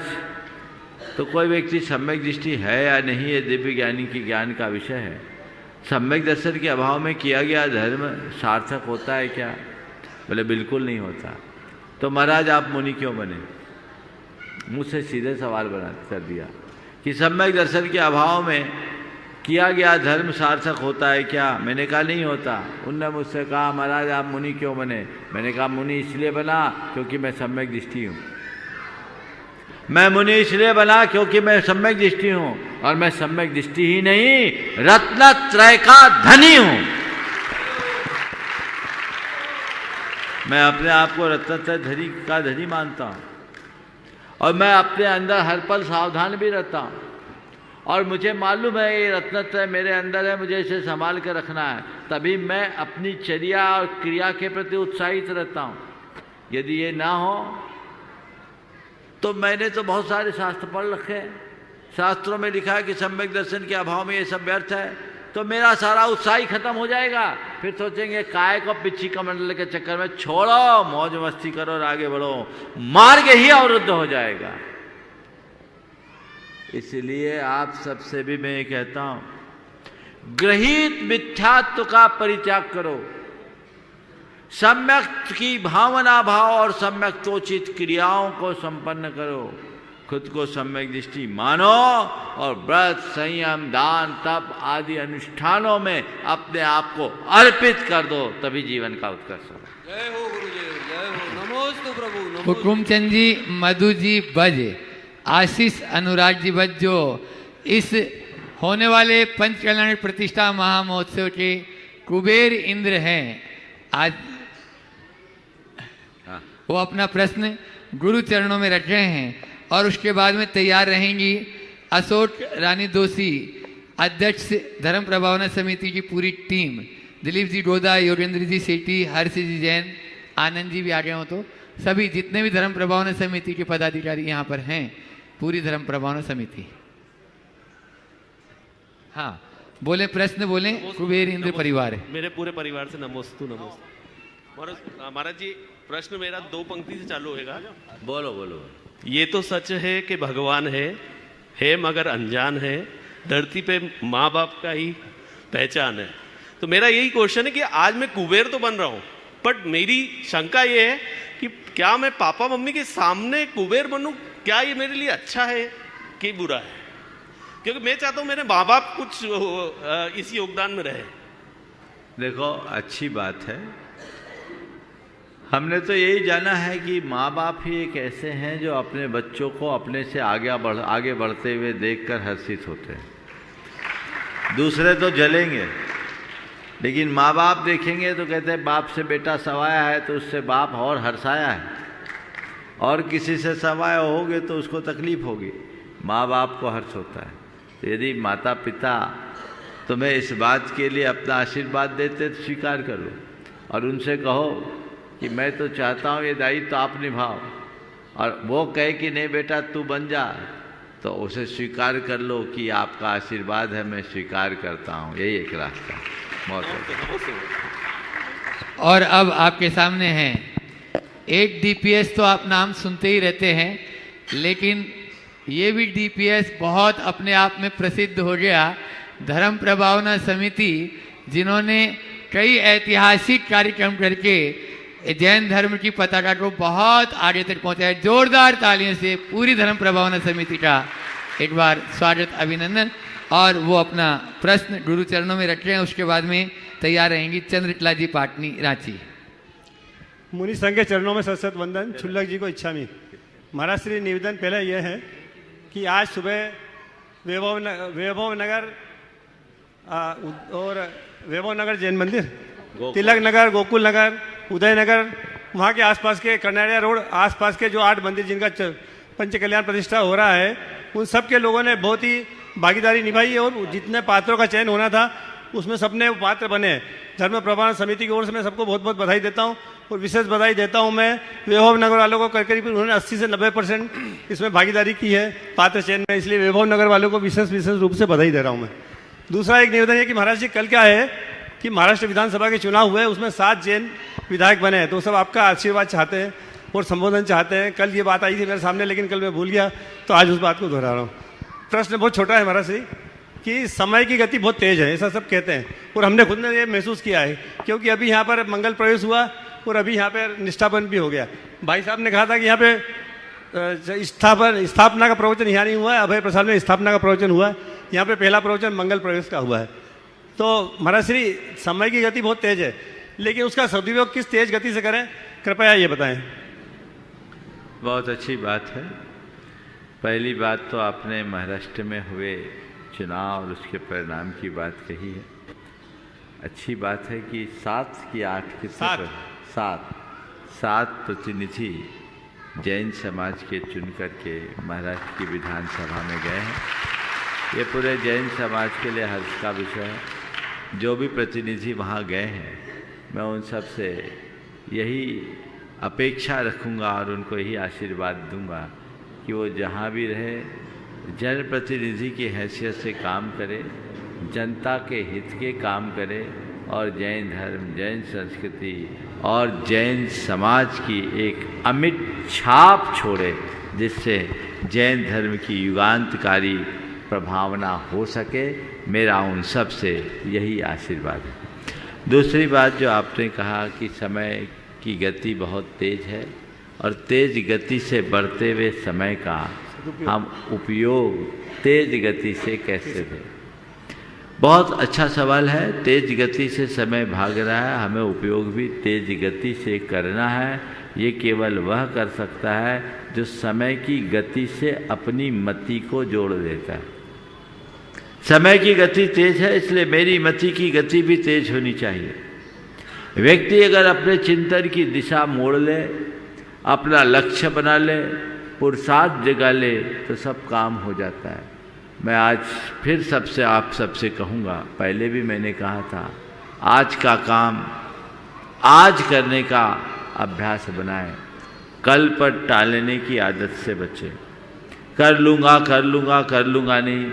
तो कोई व्यक्ति सम्यक दृष्टि है या नहीं, ये दिव्य ज्ञानी के ज्ञान का विषय है। सम्यक दर्शन के अभाव में किया गया धर्म सार्थक होता है क्या? बोले बिल्कुल नहीं होता। तो महाराज आप मुनि क्यों बने? मुझसे सीधे सवाल कर दिया कि सम्यक दर्शन के अभाव में किया गया धर्म सार्थक होता है क्या? मैंने कहा नहीं होता। उनने मुझसे कहा महाराज आप मुनि क्यों बने? मैंने कहा मुनि इसलिए बना क्योंकि मैं सम्यक दृष्टि हूँ। मैं मुनि इसलिए बना क्योंकि मैं सम्यक दृष्टि हूँ, और मैं सम्यक दृष्टि ही नहीं रत्नत्रय का धनी हूँ। मैं अपने आप को रत्नत्रय धनी का धनी मानता हूँ, और मैं अपने अंदर हर पल सावधान भी रहता हूँ, और मुझे मालूम है ये रत्नत्रय मेरे अंदर है, मुझे इसे संभाल कर रखना है, तभी मैं अपनी चर्या और क्रिया के प्रति उत्साहित रहता हूँ। यदि ये ना हो तो मैंने तो बहुत सारे शास्त्र पढ़ रखे हैं, शास्त्रों में लिखा है कि सम्यक दर्शन के अभाव में ये सब व्यर्थ है, तो मेरा सारा उत्साह ही खत्म हो जाएगा। फिर सोचेंगे काय को पिछी कमंडल के चक्कर में छोड़ो, मौज मस्ती करो और आगे बढ़ो, मार्ग ही अवरुद्ध हो जाएगा। इसलिए आप सबसे भी मैं ये कहता हूं, गृहीत मिथ्यात्व का परित्याग करो, सम्यक की भावना भाव और सम्यक्तोचित क्रियाओं को संपन्न करो, खुद को सम्यक दृष्टि मानो और व्रत, संयम, दान, तप आदि अनुष्ठानों में अपने आप को अर्पित कर दो, तभी जीवन का उत्कर्ष होगा। जय हो गुरुदेव, जय हो। नमोस्तु प्रभु, नमोस्तु। हुकुमचंद जी, मधु जी बज, आशीष अनुराग जी बज, जो इस होने वाले पंचकल्याण प्रतिष्ठा महामहोत्सव के कुबेर इंद्र हैं, आज वो अपना प्रश्न गुरु चरणों में रख रहे हैं और उसके बाद में तैयार रहेंगी अशोक रानी दोषी, अध्यक्ष धर्म प्रभावना समिति की पूरी टीम, दिलीप जी डोदा, योगेंद्र जी सेठी, हर्षि जी जैन, आनंद जी भी आ गए हो, तो सभी जितने भी धर्म प्रभावना समिति के पदाधिकारी यहाँ पर हैं, पूरी धर्म प्रभावना समिति। हाँ बोले, प्रश्न बोले। कुबेर इंद्र परिवार है। मेरे पूरे परिवार से नमोस्तु नमोस्तु। महाराज जी, प्रश्न मेरा 2 पंक्ति से चालू होगा। बोलो बोलो। ये तो सच है कि भगवान है मगर अनजान है, धरती पे माँ बाप का ही पहचान है। तो मेरा यही क्वेश्चन है कि आज मैं कुबेर तो बन रहा हूँ, बट मेरी शंका ये है कि क्या मैं पापा मम्मी के सामने कुबेर बनूं, क्या ये मेरे लिए अच्छा है कि बुरा है? क्योंकि मैं चाहता हूँ मेरे माँ बाप कुछ इस योगदान में रहे। देखो, अच्छी बात है। हमने तो यही जाना है कि माँ बाप ही एक ऐसे हैं जो अपने बच्चों को अपने से आगे बढ़ते हुए देखकर हर्षित होते हैं। दूसरे तो जलेंगे, लेकिन माँ बाप देखेंगे तो कहते हैं बाप से बेटा सवाया है तो उससे बाप और हर्षाया है, और किसी से सवाया होगे तो उसको तकलीफ होगी। माँ बाप को हर्ष होता है। तो यदि माता पिता तुम्हें इस बात के लिए अपना आशीर्वाद देते तो स्वीकार करो और उनसे कहो कि मैं तो चाहता हूँ ये दायित्व आप निभाओ, और वो कहे कि नहीं बेटा तू बन जा, तो उसे स्वीकार कर लो कि आपका आशीर्वाद है, मैं स्वीकार करता हूँ। यही एक रास्ता है। और अब आपके सामने हैं एक डीपीएस, तो आप नाम सुनते ही रहते हैं, लेकिन ये भी डीपीएस बहुत अपने आप में प्रसिद्ध हो गया, धर्म प्रभावना समिति, जिन्होंने कई ऐतिहासिक कार्यक्रम करके जैन धर्म की पताका को बहुत आगे तक पहुंचाया। जोरदार तालियों से पूरी धर्म प्रभावना समिति का एक बार स्वागत, अभिनंदन। और वो अपना प्रश्न गुरु चरणों में रख रहे हैं, उसके बाद में तैयार रहेंगी चंद्रकला जी पाटनी, रांची। मुनि संघ के चरणों में सत वंदन। छुल्लक जी को इच्छा में महाराज श्री निवेदन पहले यह है कि आज सुबह वैभव नगर और वैभव नगर जैन मंदिर, तिलक नगर, गोकुल नगर, उदय नगर, वहाँ के आसपास के कनाड़िया रोड आसपास के जो 8 मंदिर जिनका पंच कल्याण प्रतिष्ठा हो रहा है, उन सब के लोगों ने बहुत ही भागीदारी निभाई है और जितने पात्रों का चयन होना था उसमें सबने पात्र बने। धर्म प्रभावना समिति की ओर से मैं सबको बहुत बहुत बधाई देता हूँ और विशेष बधाई देता हूँ मैं वैभव नगर वालों को। करीब उन्होंने 80 से 90% इसमें भागीदारी की है पात्र चयन में, इसलिए वैभव नगर वालों को विशेष रूप से बधाई दे रहा हूँ मैं। दूसरा एक निवेदन है कि महाराज जी, कल क्या है कि महाराष्ट्र विधानसभा के चुनाव हुए, उसमें 7 जैन विधायक बने हैं, तो सब आपका आशीर्वाद चाहते हैं और संबोधन चाहते हैं। कल ये बात आई थी मेरे सामने, लेकिन कल मैं भूल गया, तो आज उस बात को दोहरा रहा हूँ। प्रश्न बहुत छोटा है महाराज जी कि समय की गति बहुत तेज है, ऐसा सब कहते हैं, और हमने खुद ने ये महसूस किया है, क्योंकि अभी यहाँ पर मंगल प्रवेश हुआ और अभी यहाँ पर निष्ठापन भी हो गया। भाई साहब ने कहा था कि यहाँ पे स्थापना का प्रवचन यहाँ नहीं हुआ है, अभय प्रसाद में स्थापना का प्रवचन हुआ है, यहाँ पे पहला प्रवचन मंगल प्रवेश का हुआ है। तो महाराज श्री, समय की गति बहुत तेज है, लेकिन उसका सदुपयोग किस तेज गति से करें, कृपया ये बताएं। बहुत अच्छी बात है। पहली बात तो आपने महाराष्ट्र में हुए चुनाव और उसके परिणाम की बात कही है। अच्छी बात है कि 7 की 8 के 7 प्रतिनिधि जैन समाज के चुन करके महाराष्ट्र की विधानसभा में गए हैं। ये पूरे जैन समाज के लिए हर्ष का विषय है। जो भी प्रतिनिधि वहाँ गए हैं, मैं उन सब से यही अपेक्षा रखूँगा और उनको यही आशीर्वाद दूंगा कि वो जहाँ भी रहे जनप्रतिनिधि की हैसियत से काम करे, जनता के हित के काम करे और जैन धर्म, जैन संस्कृति और जैन समाज की एक अमिट छाप छोड़े, जिससे जैन धर्म की युगांतकारी प्रभावना हो सके। मेरा उन सब से यही आशीर्वाद है। दूसरी बात जो आपने कहा कि समय की गति बहुत तेज है और तेज गति से बढ़ते हुए समय का हम उपयोग तेज गति से कैसे दें। बहुत अच्छा सवाल है। तेज गति से समय भाग रहा है, हमें उपयोग भी तेज गति से करना है। ये केवल वह कर सकता है जो समय की गति से अपनी मति को जोड़ देता है। समय की गति तेज है, इसलिए मेरी मति की गति भी तेज होनी चाहिए। व्यक्ति अगर अपने चिंतन की दिशा मोड़ ले, अपना लक्ष्य बना ले, पुरुषार्थ जगा ले, तो सब काम हो जाता है। मैं आज फिर आप सबसे कहूँगा, पहले भी मैंने कहा था, आज का काम आज करने का अभ्यास बनाएं, कल पर टालने की आदत से बचें। कर लूँगा नहीं,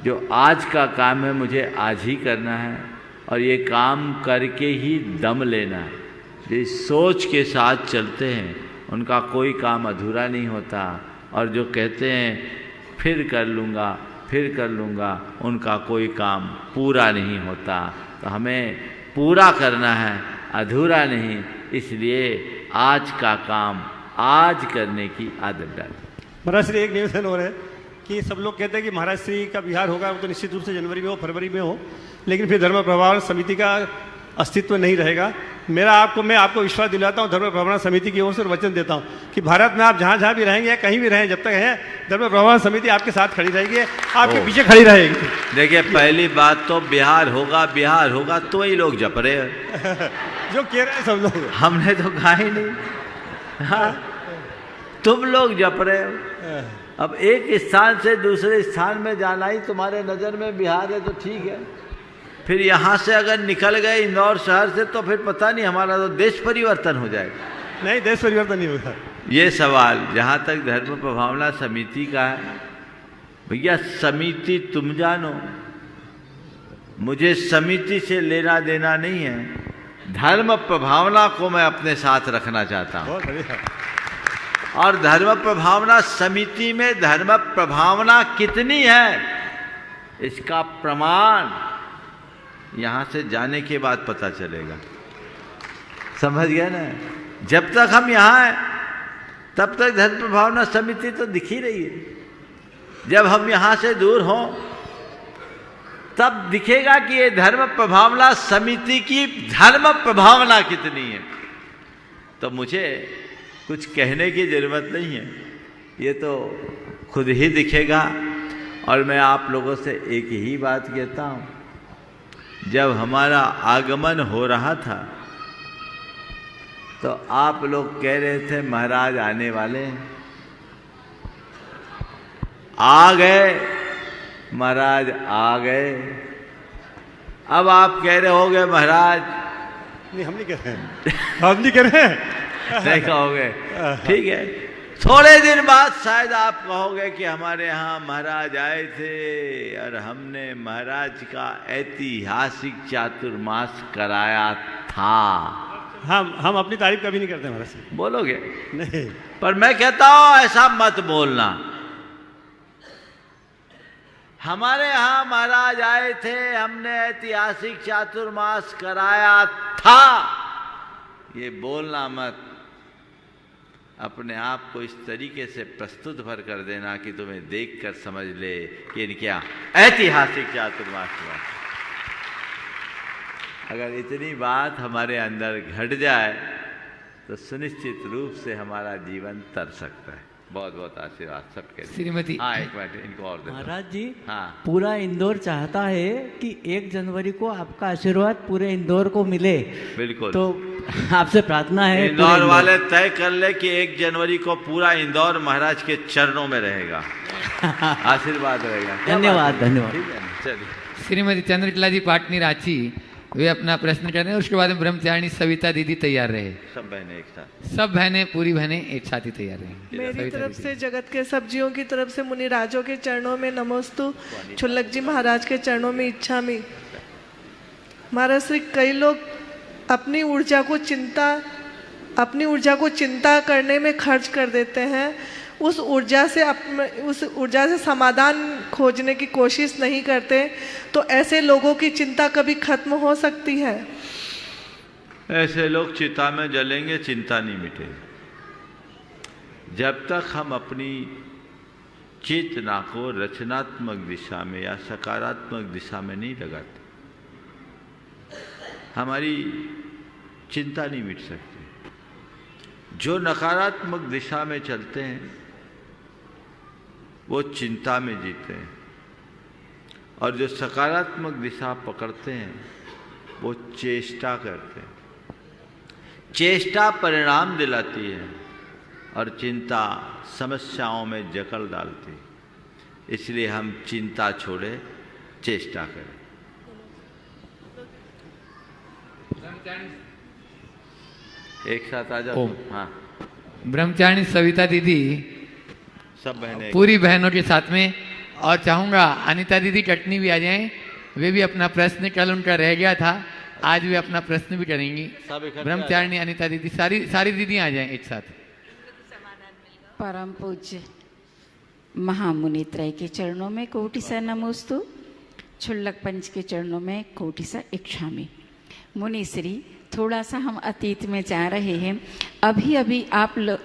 जो आज का काम है मुझे आज ही करना है, और ये काम करके ही दम लेना है। जिस सोच के साथ चलते हैं उनका कोई काम अधूरा नहीं होता, और जो कहते हैं फिर कर लूँगा, उनका कोई काम पूरा नहीं होता। तो हमें पूरा करना है, अधूरा नहीं। इसलिए आज का काम आज करने की आदत डालें। महाराज श्री, एक निवेदन हो रहा है कि सब लोग कहते हैं कि महाराज श्री का बिहार होगा, वो तो निश्चित रूप से जनवरी में हो, फरवरी में हो, लेकिन फिर धर्म प्रभावना समिति का अस्तित्व नहीं रहेगा। मैं आपको विश्वास दिलाता हूँ, धर्म प्रभावना समिति की ओर से वचन देता हूँ कि भारत में आप जहाँ भी रहेंगे या कहीं भी रहें, जब तक हैं, धर्म प्रभावना समिति आपके साथ खड़ी रहेगी, आपके पीछे खड़ी रहेगी। देखिए, पहली बात तो बिहार होगा तो ही लोग जप रहे हैं जो कह रहे हैं सब लोग, हमने तो कहा ही नहीं। हाँ, तुम लोग जप रहे हो। अब एक स्थान से दूसरे स्थान में जाना ही तुम्हारे नज़र में बिहार है तो ठीक है, फिर यहाँ से अगर निकल गए इंदौर शहर से तो फिर पता नहीं, हमारा तो देश परिवर्तन हो जाएगा। नहीं, देश परिवर्तन नहीं होगा। ये सवाल जहाँ तक धर्म प्रभावना समिति का है, भैया समिति तुम जानो, मुझे समिति से लेना देना नहीं है। धर्म प्रभावना को मैं अपने साथ रखना चाहता हूँ, और धर्म प्रभावना समिति में धर्म प्रभावना कितनी है इसका प्रमाण यहाँ से जाने के बाद पता चलेगा। समझ गया ना? जब तक हम यहाँ हैं तब तक धर्म प्रभावना समिति तो दिख ही रही है। जब हम यहाँ से दूर हों तब दिखेगा कि ये धर्म प्रभावना समिति की धर्म प्रभावना कितनी है। तो मुझे कुछ कहने की ज़रूरत नहीं है, ये तो खुद ही दिखेगा। और मैं आप लोगों से एक ही बात कहता हूँ, जब हमारा आगमन हो रहा था तो आप लोग कह रहे थे महाराज आने वाले हैं, आ गए महाराज, आ गए। अब आप कह रहे होगे महाराज, नहीं हम नहीं कह रहे हैं, हम नहीं कह रहे हैं, नहीं कहोगे, ठीक है। थोड़े दिन बाद शायद आप कहोगे कि हमारे यहाँ महाराज आए थे और हमने महाराज का ऐतिहासिक चातुर्मास कराया था। हम अपनी तारीफ कभी नहीं करते महाराज। बोलोगे? नहीं, पर मैं कहता हूँ ऐसा मत बोलना। हमारे यहाँ महाराज आए थे, हमने ऐतिहासिक चातुर्मास कराया था, ये बोलना मत। अपने आप को इस तरीके से प्रस्तुत भर कर देना कि तुम्हें देखकर समझ ले कि इनके यहाँ ऐतिहासिक चातुर्मास हुआ। अगर इतनी बात हमारे अंदर घट जाए तो सुनिश्चित रूप से हमारा जीवन तर सकता है। बहुत बहुत आशीर्वाद सबके। श्रीमती, हाँ एक मिनट इनको और दे। महाराज जी, हाँ, पूरा इंदौर चाहता है कि 1 जनवरी को आपका आशीर्वाद पूरे इंदौर को मिले। बिल्कुल। तो आपसे प्रार्थना है, इंदौर वाले तय कर ले कि 1 जनवरी को पूरा इंदौर महाराज के चरणों में रहेगा। आशीर्वाद रहेगा। धन्यवाद, धन्यवाद। ठीक है, चलिए। श्रीमती चंद्रकला जी पाटनी रांची, वे अपना प्रश्न कर रहे हैं। उसके बाद में ब्रह्मचारिणी सविता दीदी तैयार रहे। सब बहनें एक साथ, सब बहनें, पूरी बहनें एक साथ ही तैयार रहे। मेरी तरफ से, जगत के सब जीवों की तरफ से मुनिराजों के चरणों में नमोस्तु, छुल्लक जी महाराज के चरणों में इच्छामि। महाराज श्री, कई लोग अपनी ऊर्जा को चिंता करने में खर्च कर देते हैं, उस ऊर्जा से समाधान खोजने की कोशिश नहीं करते, तो ऐसे लोगों की चिंता कभी खत्म हो सकती है? ऐसे लोग चिता में जलेंगे, चिंता नहीं मिटेगी। जब तक हम अपनी चेतना को रचनात्मक दिशा में या सकारात्मक दिशा में नहीं लगाते, हमारी चिंता नहीं मिट सकती। जो नकारात्मक दिशा में चलते हैं वो चिंता में जीते हैं, और जो सकारात्मक दिशा पकड़ते हैं वो चेष्टा करते हैं। चेष्टा परिणाम दिलाती है और चिंता समस्याओं में जकड़ डालती है। इसलिए हम चिंता छोड़े, चेष्टा करें। एक साथ आ जाओ। हाँ, ब्रह्मचारिणी सविता दीदी सब बहनें पूरी बहनों के साथ में, और चाहूंगा अनीता दीदी टटनी भी आ जाएं, वे भी अपना प्रश्न, कल उनका रह गया था, आज वे अपना प्रश्न भी करेंगी। ब्रह्मचारिणी अनीता दीदी, सारी दीदी आ जाएं एक साथ। परम पूज्य महामुनि त्रय के चरणों में कोटि सा नमोस्तु, क्षुल्लक पंच के चरणों में कोटि सा इच्छामि। मुनि श्री, थोड़ा सा हम अतीत में जा रहे हैं। अभी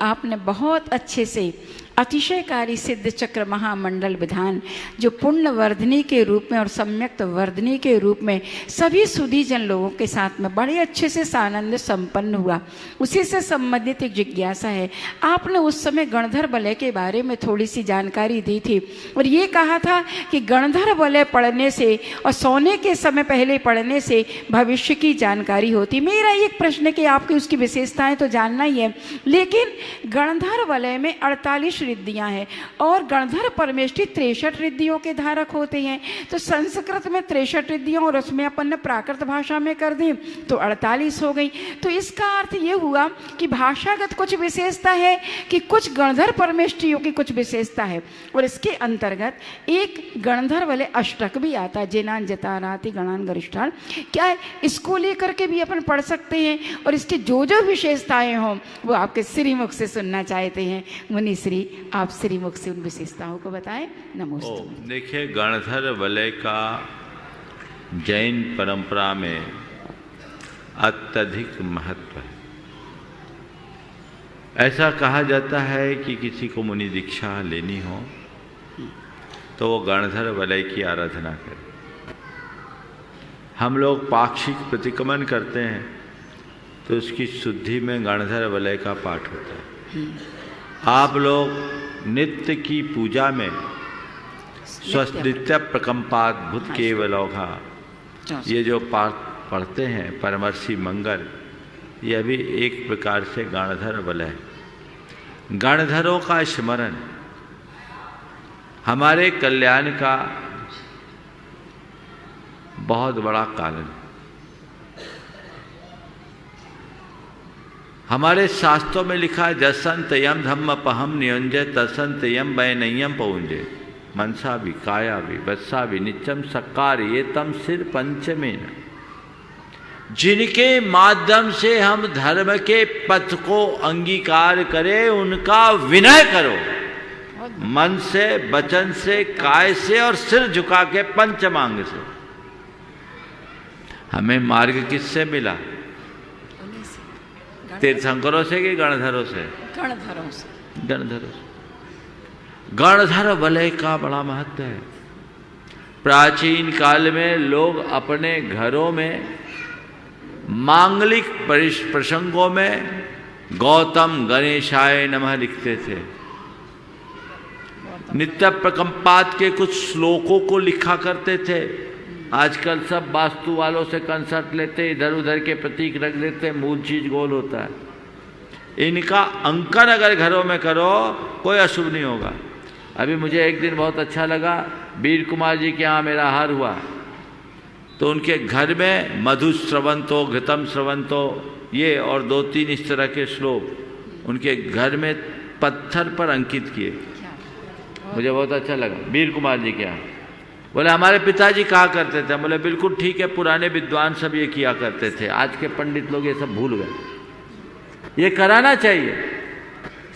आपने बहुत अच्छे से अतिशयकारी सिद्ध चक्र महामंडल विधान, जो पुण्य वर्धनी के रूप में और सम्यक्त वर्धनी के रूप में सभी सुधीजन लोगों के साथ में बड़े अच्छे से सानंद संपन्न हुआ, उसी से संबंधित एक जिज्ञासा है। आपने उस समय गणधर वलय के बारे में थोड़ी सी जानकारी दी थी और ये कहा था कि गणधर वलय पढ़ने से और सोने के समय पहले पढ़ने से भविष्य की जानकारी होती। मेरा एक प्रश्न है कि आपकी उसकी विशेषताएं तो जानना ही है, लेकिन गणधर वलय में 48 रिद्धियां हैं और गणधर परमेष्ठी 63 रिद्धियों के धारक होते हैं। तो संस्कृत में 63 रिद्धियों और उसमें अपन ने प्राकृत भाषा में कर दी तो 48 हो गई। तो इसका अर्थ ये हुआ कि भाषागत कुछ विशेषता है कि कुछ गणधर परमेष्ठियों की कुछ विशेषता है, और इसके अंतर्गत एक गणधर वाले अष्टक भी आता है, जिनान जताराति गणान गरिष्ठान। क्या है, इसको लेकर के भी अपन पढ़ सकते हैं और इसकी जो जो विशेषताएं हों वो आपके श्रीमुख से सुनना चाहते हैं। मुनि श्री, आप श्रीमुख से उन विशेषताओं को बताएं। नमस्ते। देखिए, गणधर वलय का जैन परंपरा में अत्यधिक महत्व है। ऐसा कहा जाता है कि किसी को मुनि दीक्षा लेनी हो तो वो गणधर वलय की आराधना करे। हम लोग पाक्षिक प्रतिक्रमण करते हैं तो उसकी शुद्धि में गणधर वलय का पाठ होता है। आप लोग नित्य की पूजा में स्वस्तित्य प्रकंपात भूत केवलौघा, ये जो पाठ पढ़ते हैं परमर्षि मंगल, यह भी एक प्रकार से गणधर वलय। गणधरों का स्मरण हमारे कल्याण का बहुत बड़ा कारण है। हमारे शास्त्रों में लिखा है, जसंत यम धम्म पहम नियंजय तसंत यम वैनयम पौंजे, मनसा भी काया भी वत्सा भी नित्यम सकार ये तम सिर पंचमेन। जिनके माध्यम से हम धर्म के पथ को अंगीकार करें उनका विनय करो, मन से, वचन से, काय से और सिर झुका के पंचमांग से। हमें मार्ग किससे मिला? तीर्थंकरों से कि गणधरों से? गणधरों से। गणधरों से। गणधर वलय का बड़ा महत्व है। प्राचीन काल में लोग अपने घरों में मांगलिक प्रसंगों में गौतम गणेशाय नमः लिखते थे। नित्य प्रकंपात के कुछ श्लोकों को लिखा करते थे। आजकल सब वास्तु वालों से कंसर्ट लेते, इधर उधर के प्रतीक रख देते, मूल चीज गोल होता है। इनका अंकन अगर घरों में करो कोई अशुभ नहीं होगा। अभी मुझे एक दिन बहुत अच्छा लगा, वीर कुमार जी के यहाँ मेरा हार हुआ तो उनके घर में मधु स्रवंतो घृतम स्रवंतो ये और 2-3 इस तरह के श्लोक उनके घर में पत्थर पर अंकित किए। मुझे बहुत अच्छा लगा। वीर कुमार जी के यहाँ बोले हमारे पिताजी कहा करते थे। बोले बिल्कुल ठीक है, पुराने विद्वान सब ये किया करते थे, आज के पंडित लोग ये सब भूल गए। ये कराना चाहिए।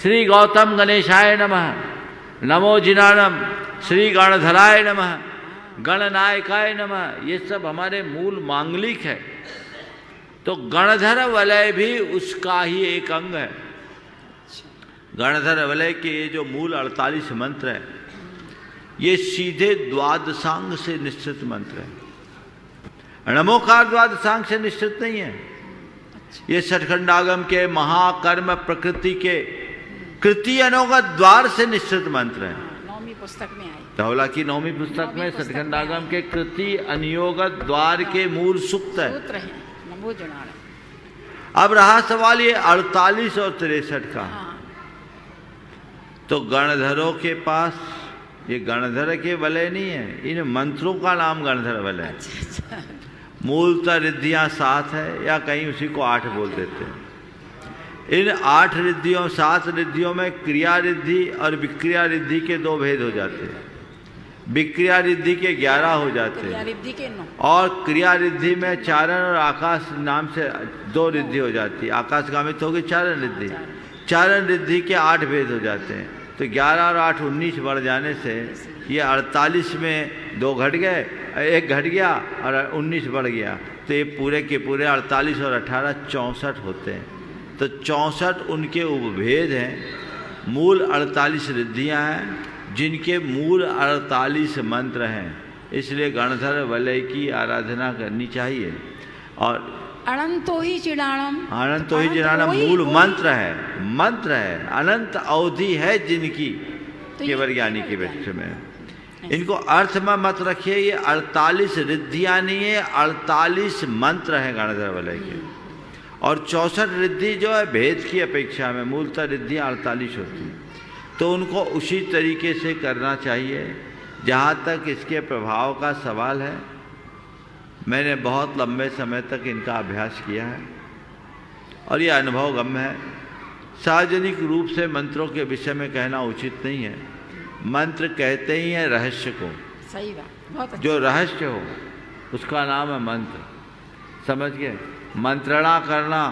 श्री गौतम गणेशाय नमः, नमो जिनानम, श्री गणधराय नमः, गणनायकाय नमः, ये सब हमारे मूल मांगलिक है। तो गणधर वलय भी उसका ही एक अंग है। गणधर वलय के ये जो मूल 48 मंत्र हैं ये सीधे द्वादशांग से निश्चित मंत्र है। नमोकार द्वादशांग से निश्चित नहीं है। ये सठखंडागम के महाकर्म प्रकृति के कृति अनुगत द्वार से निश्चित मंत्र है। नौवीं पुस्तक में आई, धौला की 9वीं पुस्तक में सठखंडागम के कृति अनुयोगत द्वार के मूल सूक्त है। सूत्र है नमो जुनाड़। अब रहा सवाल ये 48 और 63 का। तो गणधरों के पास, ये गणधर के वलय नहीं है, इन मंत्रों का नाम गणधर वलय है। मूलतः रिद्धियां 7 है या कहीं उसी को 8 बोल देते हैं। इन 8 रिद्धियों 7 रिद्धियों में क्रिया रिद्धि और विक्रिया रिद्धि के 2 भेद हो जाते हैं। विक्रिया रिद्धि के 11 हो जाते हैं और क्रिया रिद्धि में चारण और आकाश नाम से 2 रिद्धि हो जाती है। आकाशगामित होगी चारण रिद्धि। चारण रिद्धि के 8 भेद हो जाते हैं। तो 11 और 8 19 बढ़ जाने से ये 48 में 2 घट गए, 1 घट गया और 19 बढ़ गया। तो ये पूरे के पूरे 48 और 18 64 होते हैं। तो 64 उनके उपभेद हैं। मूल 48 रिद्धियाँ हैं जिनके मूल 48 मंत्र हैं। इसलिए गणधर वलय की आराधना करनी चाहिए। और अनंतो ही चिड़ाणम, अनंतो ही चिड़ाणम मूल मंत्र है, मंत्र है। अनंत अवधि है जिनकी, केवल ज्ञानी के विषय में। इनको अर्थ में मत रखिए। ये 48 रिद्धियाँ नहीं है, 48 मंत्र हैं गणधर वलय के। और 64 रिद्धि जो है भेद की अपेक्षा में मूलतः रिद्धियाँ 48 होती हैं। तो उनको उसी तरीके से करना चाहिए। जहाँ तक इसके प्रभाव का सवाल है, मैंने बहुत लंबे समय तक इनका अभ्यास किया है और ये अनुभव गम्य है। सार्वजनिक रूप से मंत्रों के विषय में कहना उचित नहीं है। मंत्र कहते ही हैं रहस्य को। सही बात, बहुत अच्छा। जो रहस्य हो उसका नाम है मंत्र। समझ गए? मंत्रणा करना,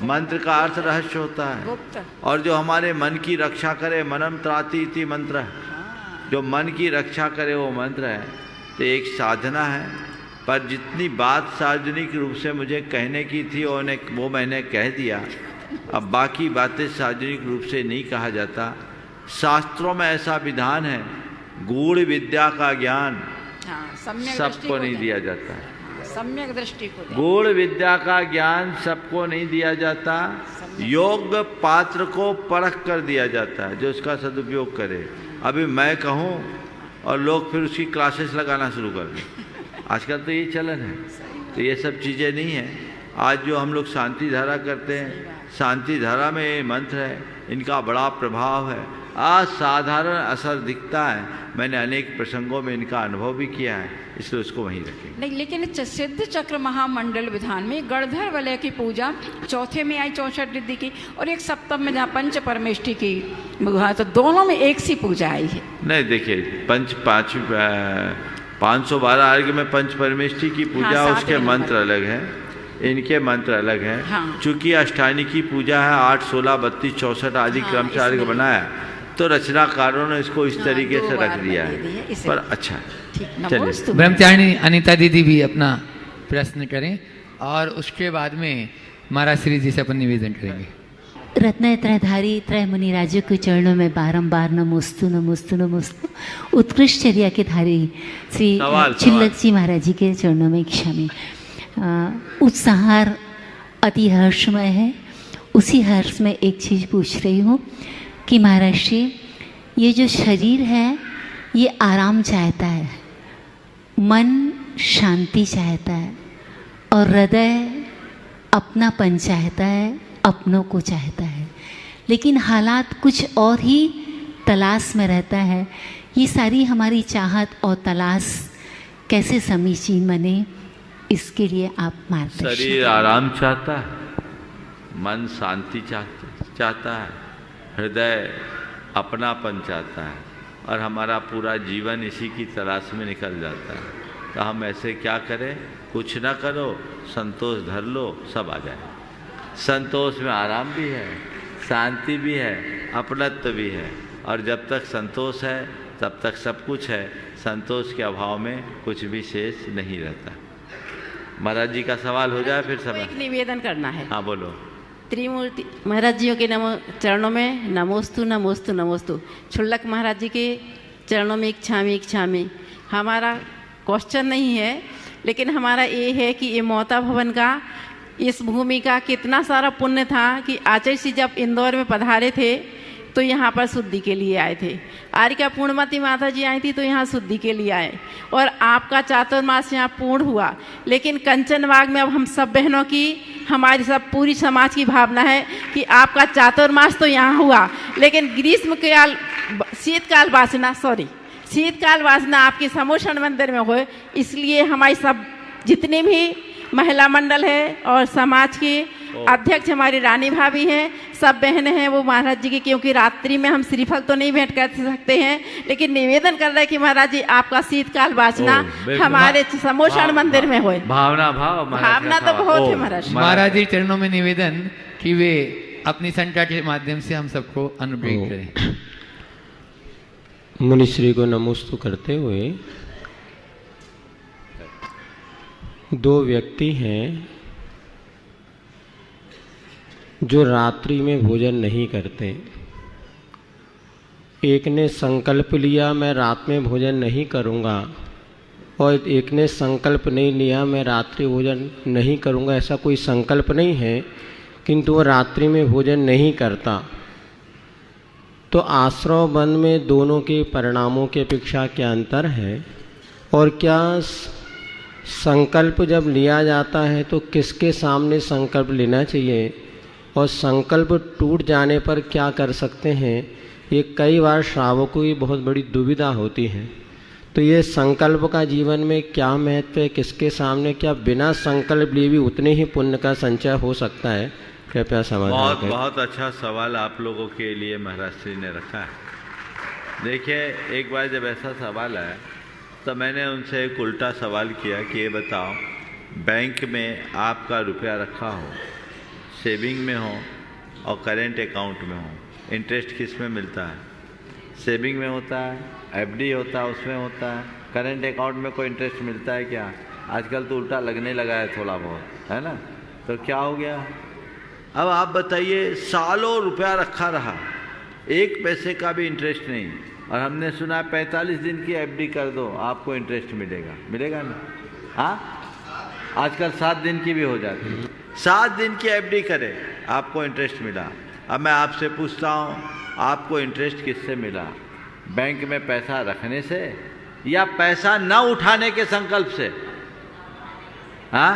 मंत्र का अर्थ रहस्य होता है। और जो हमारे मन की रक्षा करे, मनम त्राति इति मंत्र है। जो मन की रक्षा करे वो मंत्र है। तो एक साधना है। पर जितनी बात सार्वजनिक रूप से मुझे कहने की थी वो मैंने कह दिया। अब बाकी बातें सार्वजनिक रूप से नहीं कहा जाता। शास्त्रों में ऐसा विधान है, गूढ़ विद्या का ज्ञान सबको नहीं दिया जाता है। सम्यक दृष्टि को, गूढ़ विद्या का ज्ञान सबको नहीं दिया जाता। योग्य पात्र को परख कर दिया जाता है, जो उसका सदुपयोग करे। अभी मैं कहूँ और लोग फिर उसकी क्लासेस लगाना शुरू कर दें। आजकल तो ये चलन है। तो ये सब चीज़ें नहीं हैं। आज जो हम लोग शांति धारा करते हैं, शांति धारा में ये मंत्र है, इनका बड़ा प्रभाव है। असाधारण असर दिखता है। मैंने अनेक प्रसंगों में इनका अनुभव भी किया है, इसलिए उसको वहीं रखें। नहीं, लेकिन सिद्ध चक्र महामंडल विधान में गणधर वलय की पूजा चौथे में आई 64 रिद्धि की, और एक सप्तम में जहाँ पंच परमेष्टि की, तो दोनों में एक सी पूजा आई है। नहीं, देखिए 512 अर्घ में पंच परमेष्टि की पूजा, उसके मंत्र अलग हैं, इनके मंत्र अलग हैं। चूंकि अष्टानी की पूजा है 8, 16, 32, 64 आदि क्रम से अर्घ बनाया, तो रचनाकारों ने इसको इस तरीके से रख दिया है। पर अच्छा चलिए, ब्रह्मचारिणी अनीता दीदी भी अपना प्रश्न करें और उसके बाद में महाराज श्री जी से अपन निवेदन करेंगे। रत्न त्रयधारी त्रय मुनिराजों के चरणों में बारंबार नमोस्तु नमोस्तु नमोस्तु। उत्कृष्ट चर्या के धारी श्री चिल्लक जी महाराज जी के चरणों में क्षमा। उत्साह अति हर्षमय है। उसी हर्ष में एक चीज़ पूछ रही हूँ कि महाराज जी, ये जो शरीर है ये आराम चाहता है, मन शांति चाहता है और हृदय अपनापन चाहता है, अपनों को चाहता है, लेकिन हालात कुछ और ही तलाश में रहता है। ये सारी हमारी चाहत और तलाश कैसे समीचीन बने, इसके लिए आप मार्गदर्शन। शरीर आराम चाहता है, मन शांति चाहता है, हृदय अपनापन चाहता है और हमारा पूरा जीवन इसी की तलाश में निकल जाता है। तो हम ऐसे क्या करें? कुछ ना करो, संतोष धर लो, सब आ जाए। संतोष में आराम भी है, शांति भी है, अपनत्व भी है। और जब तक संतोष है तब तक सब कुछ है। संतोष के अभाव में कुछ भी शेष नहीं रहता। महाराज जी का सवाल हो जाए फिर समय। एक निवेदन करना है। हाँ बोलो। त्रिमूर्ति महाराज जियों के चरणों में नमोस्तु नमोस्तु नमोस्तु। छुल्लक महाराज जी के चरणों में इच्छामी इच्छामी। हमारा क्वेश्चन नहीं है, लेकिन हमारा ये है कि ये मोता भवन का, इस भूमि का कितना सारा पुण्य था कि आचार्य जी जब इंदौर में पधारे थे तो यहाँ पर शुद्धि के लिए आए थे। आर्यका पूर्णमती माता जी आई थी तो यहाँ शुद्धि के लिए आए, और आपका चातुर्मास यहाँ पूर्ण हुआ। लेकिन कंचन बाग में अब हम सब बहनों की, हमारी सब पूरी समाज की भावना है कि आपका चातुर्मास तो यहाँ हुआ, लेकिन शीतकाल वासना आपके समोषण मंदिर में हो। इसलिए हमारी सब जितने भी महिला मंडल है और समाज के अध्यक्ष हमारी रानी भाभी हैं, सब बहनें हैं, वो महाराज जी की, क्योंकि रात्रि में हम श्रीफल तो नहीं भेंट कर सकते हैं, लेकिन निवेदन कर रहे हैं कि महाराज जी आपका शीतकाल वासना हमारे समोषण मंदिर में हो। भावना तो बहुत है महाराज। महाराज जी चरणों में निवेदन कि वे अपनी संटा के माध्यम से हम सबको अनुग्रहित करें। मुनिश्री को नमोस्तु करते हुए, दो व्यक्ति हैं जो रात्रि में भोजन नहीं करते। एक ने संकल्प लिया मैं रात में भोजन नहीं करूंगा, और एक ने संकल्प नहीं लिया मैं रात्रि भोजन नहीं करूंगा। ऐसा कोई संकल्प नहीं है, किंतु वो रात्रि में भोजन नहीं करता। तो आश्रव बंध में दोनों के परिणामों की अपेक्षा क्या अंतर है, और क्या संकल्प जब लिया जाता है तो किसके सामने संकल्प लेना चाहिए, और संकल्प टूट जाने पर क्या कर सकते हैं, ये कई बार श्रावकों की बहुत बड़ी दुविधा होती है। तो ये संकल्प का जीवन में क्या महत्व है, किसके सामने क्या बिना संकल्प लिए भी उतने ही पुण्य का संचय हो सकता है, कृपया समाधान करें। बहुत अच्छा सवाल आप लोगों के लिए महाराज श्री ने रखा है। देखिए, एक बार जब ऐसा सवाल आया तो मैंने उनसे एक उल्टा सवाल किया कि ये बताओ, बैंक में आपका रुपया रखा हो, सेविंग में हो और करेंट अकाउंट में हो, इंटरेस्ट किस में मिलता है? सेविंग में होता है, एफडी होता है, उसमें होता है। करेंट अकाउंट में कोई इंटरेस्ट मिलता है क्या? आजकल तो उल्टा लगने लगा है थोड़ा बहुत, है ना? तो क्या हो गया? अब आप बताइए, सालों रुपया रखा रहा, एक पैसे का भी इंटरेस्ट नहीं, और हमने सुना 45 दिन की एफडी कर दो आपको इंटरेस्ट मिलेगा। मिलेगा ना? हाँ, आजकल 7 दिन की भी हो जाती है। 7 दिन की एफडी करें, आपको इंटरेस्ट मिला। अब मैं आपसे पूछता हूँ, आपको इंटरेस्ट किससे मिला? बैंक में पैसा रखने से या पैसा न उठाने के संकल्प से? हाँ,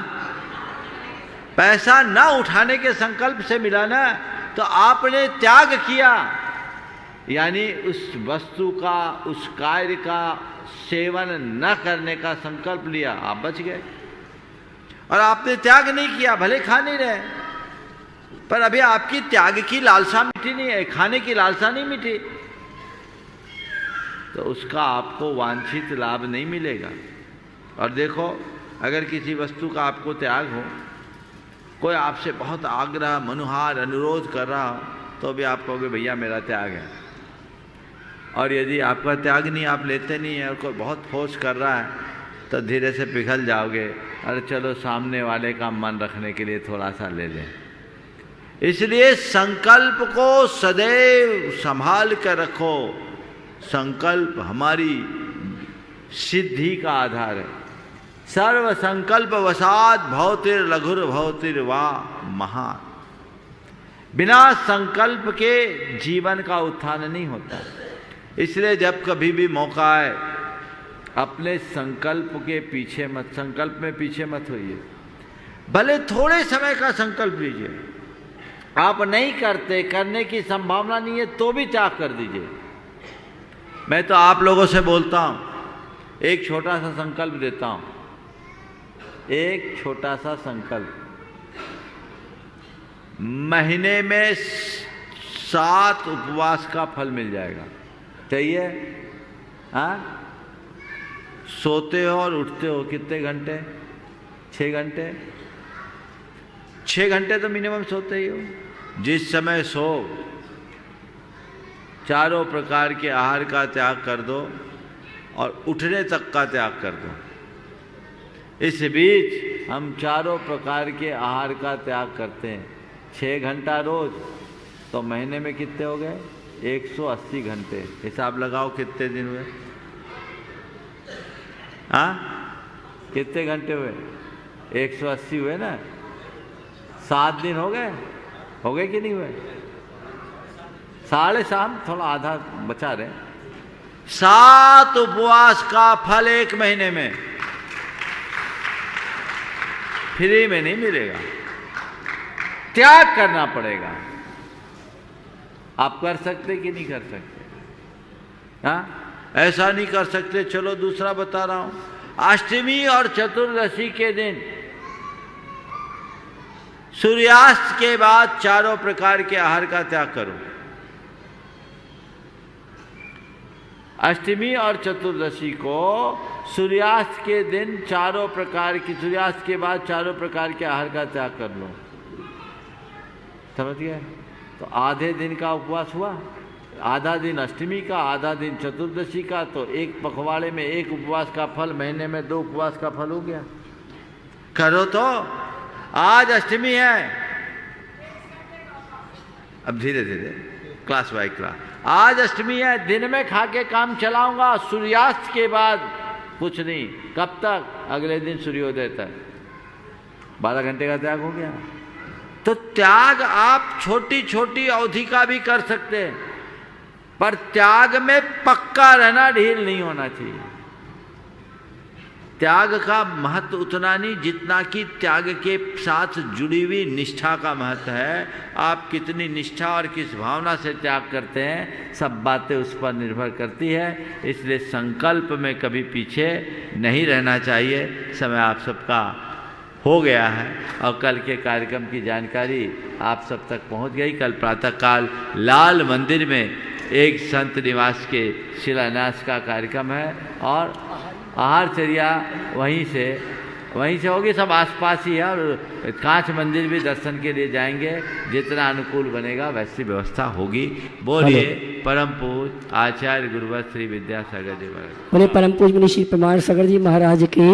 पैसा न उठाने के संकल्प से मिला ना। तो आपने त्याग किया, यानी उस वस्तु का, उस कार्य का सेवन न करने का संकल्प लिया, आप बच गए। और आपने त्याग नहीं किया, भले खा नहीं रहे, पर अभी आपकी त्याग की लालसा मिटी नहीं है, खाने की लालसा नहीं मिटी, तो उसका आपको वांछित लाभ नहीं मिलेगा। और देखो, अगर किसी वस्तु का आपको त्याग हो, कोई आपसे बहुत आग्रह, मनुहार, अनुरोध कर रहा हो, तो भी आप कहोगे भैया मेरा त्याग है। और यदि आपका त्याग नहीं, आप लेते नहीं है, और कोई बहुत फोर्स कर रहा है, तो धीरे से पिघल जाओगे। अरे चलो, सामने वाले का मन रखने के लिए थोड़ा सा ले लें। इसलिए संकल्प को सदैव संभाल कर रखो। संकल्प हमारी सिद्धि का आधार है। सर्व संकल्प वसात भवतिर लघुर भवतिर वा महान। बिना संकल्प के जीवन का उत्थान नहीं होता। इसलिए जब कभी भी मौका आए, अपने संकल्प के पीछे मत, संकल्प में पीछे मत होइए। भले थोड़े समय का संकल्प लीजिए, आप नहीं करते, करने की संभावना नहीं है, तो भी त्याग कर दीजिए। मैं तो आप लोगों से बोलता हूं, एक छोटा सा संकल्प देता हूं, एक छोटा सा संकल्प। महीने में 7 उपवास का फल मिल जाएगा। चाहिए? हाँ? सोते हो और उठते हो कितने घंटे? 6 घंटे। 6 घंटे तो मिनिमम सोते ही हो। जिस समय सो, चारों प्रकार के आहार का त्याग कर दो और उठने तक का त्याग कर दो। इस बीच हम चारों प्रकार के आहार का त्याग करते हैं 6 घंटा रोज, तो महीने में कितने हो गए? 180 घंटे। हिसाब लगाओ कितने दिन हुए? हाँ, कितने घंटे हुए? 180 हुए ना। 7 दिन हो गए कि नहीं हुए? 7.5 थोड़ा आधा बचा रहे। 7 उपवास का फल 1 महीने में फ्री में नहीं मिलेगा, त्याग करना पड़ेगा। आप कर सकते कि नहीं कर सकते? हाँ, ऐसा नहीं कर सकते। चलो दूसरा बता रहा हूं। अष्टमी और चतुर्दशी के दिन सूर्यास्त के बाद चारों प्रकार के आहार का त्याग करो। अष्टमी और चतुर्दशी को सूर्यास्त के दिन सूर्यास्त के बाद चारों प्रकार के आहार का त्याग कर लो। समझ गए? तो आधे दिन का उपवास हुआ, आधा दिन अष्टमी का, आधा दिन चतुर्दशी का। तो एक पखवाड़े में 1 उपवास का फल, महीने में 2 उपवास का फल हो गया। करो तो। आज अष्टमी है, अब धीरे धीरे क्लास बाय क्लास। आज अष्टमी है, दिन में खा के काम चलाऊंगा, सूर्यास्त के बाद कुछ नहीं। कब तक? अगले दिन सूर्योदय तक। 12 घंटे का त्याग हो गया। तो त्याग आप छोटी छोटी अवधि का भी कर सकते हैं, पर त्याग में पक्का रहना, ढील नहीं होना चाहिए। त्याग का महत्व उतना नहीं जितना कि त्याग के साथ जुड़ी हुई निष्ठा का महत्व है। आप कितनी निष्ठा और किस भावना से त्याग करते हैं, सब बातें उस पर निर्भर करती है। इसलिए संकल्प में कभी पीछे नहीं रहना चाहिए। समय आप सबका हो गया है और कल के कार्यक्रम की जानकारी आप सब तक पहुंच गई। कल प्रातःकाल लाल मंदिर में एक संत निवास के शिलान्यास का कार्यक्रम है और आहारचर्या वहीं से होगी। सब आसपास ही है और कांच मंदिर भी दर्शन के लिए जाएंगे। जितना अनुकूल बनेगा वैसी व्यवस्था होगी। बोलिए परम पूज्य आचार्य गुरुवर श्री विद्यासागर जी महाराज। बोले परम पूज्य मुनि श्री प्रमाण सागर जी महाराज की